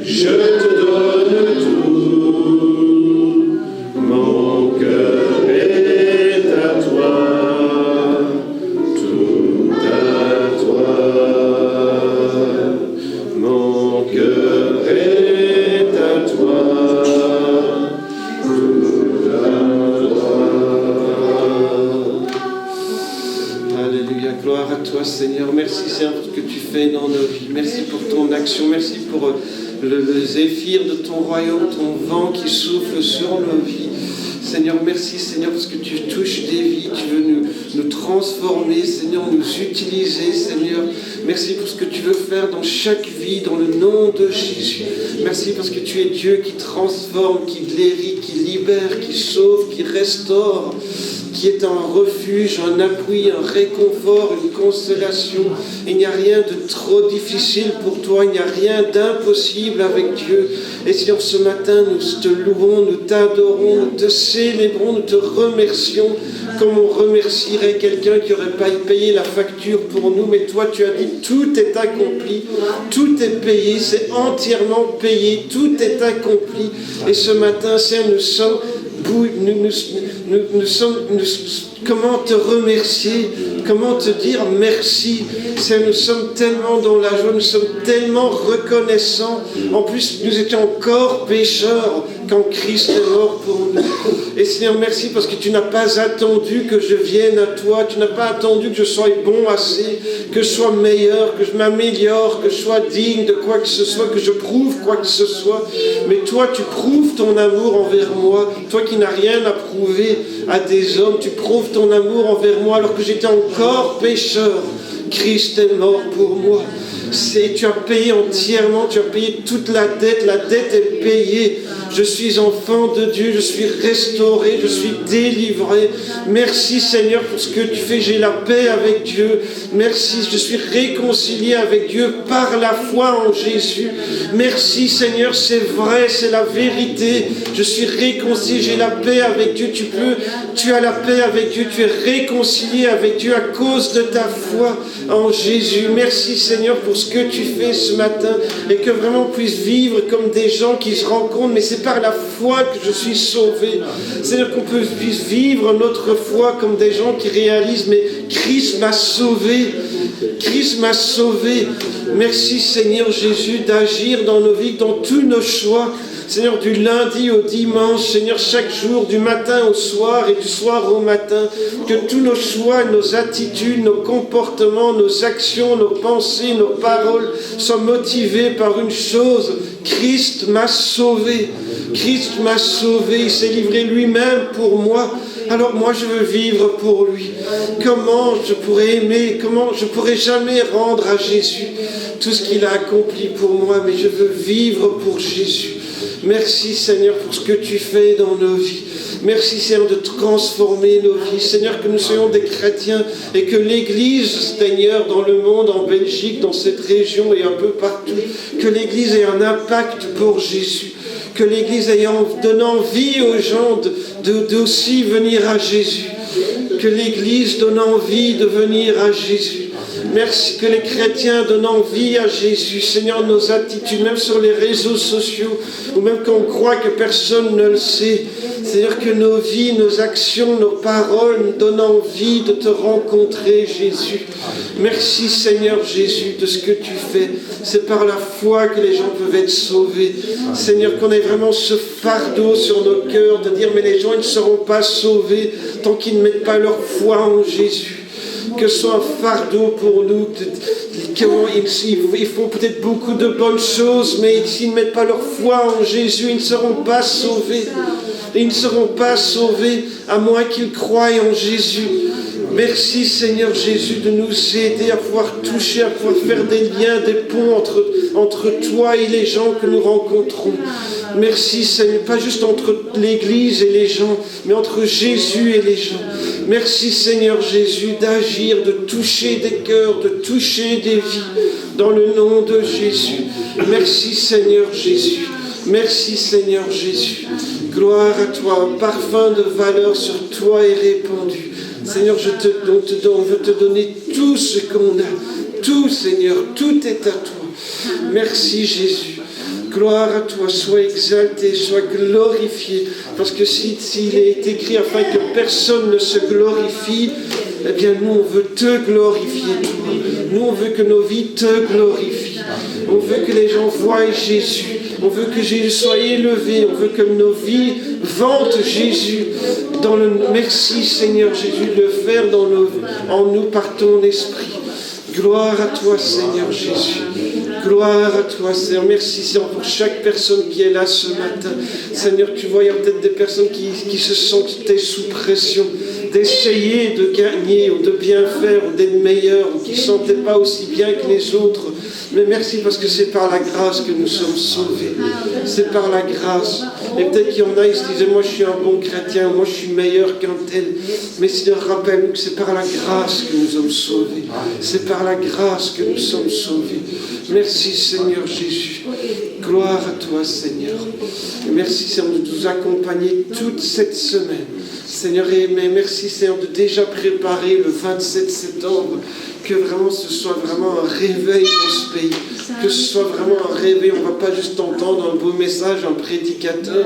S1: je te donne tout. Mon cœur est à toi, tout à toi. Mon cœur est à toi, tout à toi. Alléluia, gloire à toi Seigneur. Merci Seigneur pour ce que tu fais dans nos vies. Merci pour ton action. Merci pour le zéphyr de ton royaume, ton vent qui souffle sur nos vies. Seigneur, merci Seigneur parce que tu touches des vies, tu veux nous transformer, Seigneur, nous utiliser, Seigneur. Merci pour ce que tu veux faire dans chaque vie, dans le nom de Jésus. Merci parce que tu es Dieu qui transforme, qui guérit, qui libère, qui sauve, qui restaure, qui est un refuge, un appui, un réconfort, une consolation. Il n'y a rien de trop difficile pour toi, il n'y a rien d'impossible avec Dieu. Et Seigneur, ce matin, nous te louons, nous t'adorons, nous te célébrons, nous te remercions, comme on remercierait quelqu'un qui n'aurait pas payé la facture pour nous. Mais toi, tu as dit, tout est accompli, tout est payé, c'est entièrement payé, tout est accompli. Et ce matin, Seigneur, comment te remercier, comment te dire merci. Seigneur, nous sommes tellement dans la joie, nous sommes tellement reconnaissants. En plus, nous étions encore pécheurs quand Christ est mort pour nous. Et Seigneur, merci parce que tu n'as pas attendu que je vienne à toi, tu n'as pas attendu que je sois bon assez, que je sois meilleur, que je m'améliore, que je sois digne de quoi que ce soit, que je prouve quoi que ce soit. Mais toi, tu prouves ton amour envers moi, toi qui n'as rien à prouver à des hommes, tu prouves ton amour envers moi alors que j'étais encore pécheur. Christ est mort pour moi. Tu as payé entièrement, tu as payé toute la dette est payée. Je suis enfant de Dieu, je suis restauré, je suis délivré. Merci Seigneur pour ce que tu fais, j'ai la paix avec Dieu. Merci, je suis réconcilié avec Dieu par la foi en Jésus. Merci Seigneur, c'est vrai, c'est la vérité. Je suis réconcilié, j'ai la paix avec Dieu. Tu as la paix avec Dieu, tu es réconcilié avec Dieu à cause de ta foi en Jésus. Merci Seigneur pour ce que tu fais ce matin et que vraiment on puisse vivre comme des gens qui se rencontrent, mais c'est par la foi que je suis sauvé. C'est-à-dire qu'on puisse vivre notre foi comme des gens qui réalisent, mais Christ m'a sauvé. Christ m'a sauvé. Merci Seigneur Jésus d'agir dans nos vies, dans tous nos choix. Seigneur, du lundi au dimanche, Seigneur, chaque jour, du matin au soir et du soir au matin, que tous nos choix, nos attitudes, nos comportements, nos actions, nos pensées, nos paroles soient motivés par une chose: Christ m'a sauvé. Christ m'a sauvé, il s'est livré lui-même pour moi. Alors moi je veux vivre pour lui. Comment je pourrais aimer, comment je pourrais jamais rendre à Jésus tout ce qu'il a accompli pour moi, mais je veux vivre pour Jésus. Merci Seigneur pour ce que tu fais dans nos vies. Merci Seigneur de transformer nos vies. Seigneur, que nous soyons des chrétiens et que l'Église, Seigneur, dans le monde, en Belgique, dans cette région et un peu partout, que l'Église ait un impact pour Jésus. Que l'Église donne envie aux gens d'aussi venir à Jésus. Que l'Église donne envie de venir à Jésus. Merci que les chrétiens donnent envie à Jésus. Seigneur, nos attitudes, même sur les réseaux sociaux, ou même quand on croit que personne ne le sait. C'est-à-dire que nos vies, nos actions, nos paroles nous donnent envie de te rencontrer, Jésus. Merci Seigneur Jésus de ce que tu fais. C'est par la foi que les gens peuvent être sauvés. Seigneur, qu'on ait vraiment ce fardeau sur nos cœurs de dire, mais les gens ils ne seront pas sauvés tant qu'ils ne mettent pas leur foi en Jésus. Que ce soit un fardeau pour nous. Ils font peut-être beaucoup de bonnes choses, mais s'ils ne mettent pas leur foi en Jésus, ils ne seront pas sauvés. Ils ne seront pas sauvés à moins qu'ils croient en Jésus. Merci Seigneur Jésus de nous aider à pouvoir toucher, à pouvoir faire des liens, des ponts entre toi et les gens que nous rencontrons. Merci Seigneur, pas juste entre l'Église et les gens, mais entre Jésus et les gens. Merci Seigneur Jésus d'agir, de toucher des cœurs, de toucher des vies, dans le nom de Jésus. Merci Seigneur Jésus. Merci Seigneur Jésus. Gloire à toi, un parfum de valeur sur toi est répandu. Seigneur, on veut te donner tout ce qu'on a. Tout Seigneur, tout est à toi. Merci Jésus. Gloire à toi, sois exalté, sois glorifié. Parce que s'il est écrit afin que personne ne se glorifie, eh bien nous on veut te glorifier toi. Nous on veut que nos vies te glorifient. On veut que les gens voient Jésus. On veut que Jésus soit élevé. On veut que nos vies vantent Jésus. Merci Seigneur Jésus de le faire en nous par ton esprit. Gloire à toi Seigneur Jésus. Gloire à toi Seigneur. Merci Seigneur pour chaque personne qui est là ce matin. Seigneur, tu vois, il y a peut-être des personnes qui se sentaient sous pression d'essayer de gagner ou de bien faire ou d'être meilleurs ou qui ne se sentaient pas aussi bien que les autres. Mais merci parce que c'est par la grâce que nous sommes sauvés. C'est par la grâce. Et peut-être qu'il y en a, ils se disaient, moi je suis un bon chrétien, moi je suis meilleur qu'un tel. Mais Seigneur, rappelle-nous que c'est par la grâce que nous sommes sauvés. C'est par la grâce que nous sommes sauvés. Merci Seigneur Jésus. Gloire à toi Seigneur. Et merci Seigneur de nous accompagner toute cette semaine. Seigneur, mais merci Seigneur de déjà préparer le 27 septembre. Que vraiment ce soit vraiment un réveil dans ce pays. Que ce soit vraiment un réveil. On ne va pas juste entendre un beau message, un prédicateur.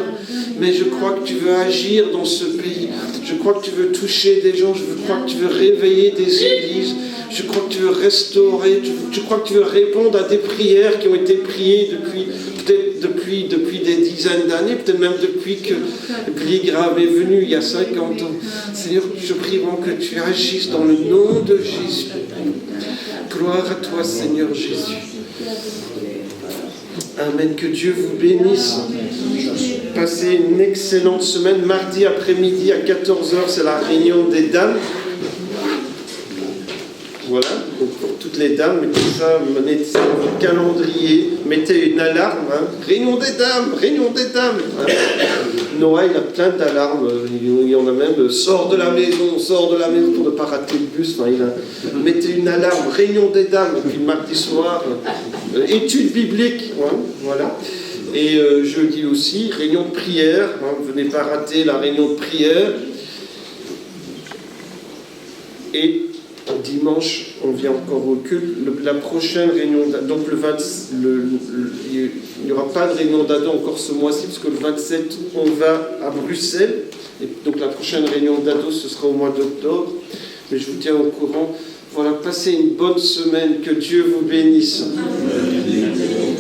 S1: Mais je crois que tu veux agir dans ce pays. Je crois que tu veux toucher des gens. Je crois que tu veux réveiller des églises. Je crois que tu veux restaurer. Je crois que tu veux répondre à des prières qui ont été priées depuis peut-être depuis des dizaines d'années, peut-être même depuis que Billy Graham est venu il y a 50 ans. Seigneur, je prie vraiment que tu agisses dans le nom de Jésus. Gloire à toi, Seigneur Jésus. Amen. Que Dieu vous bénisse. Passez une excellente semaine. Mardi après-midi à 14h, c'est la réunion des dames. Voilà, donc pour toutes les dames, mettez ça dans votre calendrier, mettez une alarme, hein. Réunion des dames, hein. Noah, il a plein d'alarmes, il y en a même, sors de la maison pour ne pas rater le bus, enfin, mettez une alarme, réunion des dames, et puis le mardi soir, étude biblique, hein, voilà. Et jeudi aussi, réunion de prière, hein, venez pas rater la réunion de prière. Et dimanche, on vient encore au culte. La prochaine réunion, donc il n'y aura pas de réunion d'ado encore ce mois-ci, parce que le 27, on va à Bruxelles. Et donc la prochaine réunion d'ado, ce sera au mois d'octobre. Mais je vous tiens au courant. Voilà, passez une bonne semaine. Que Dieu vous bénisse. Amen.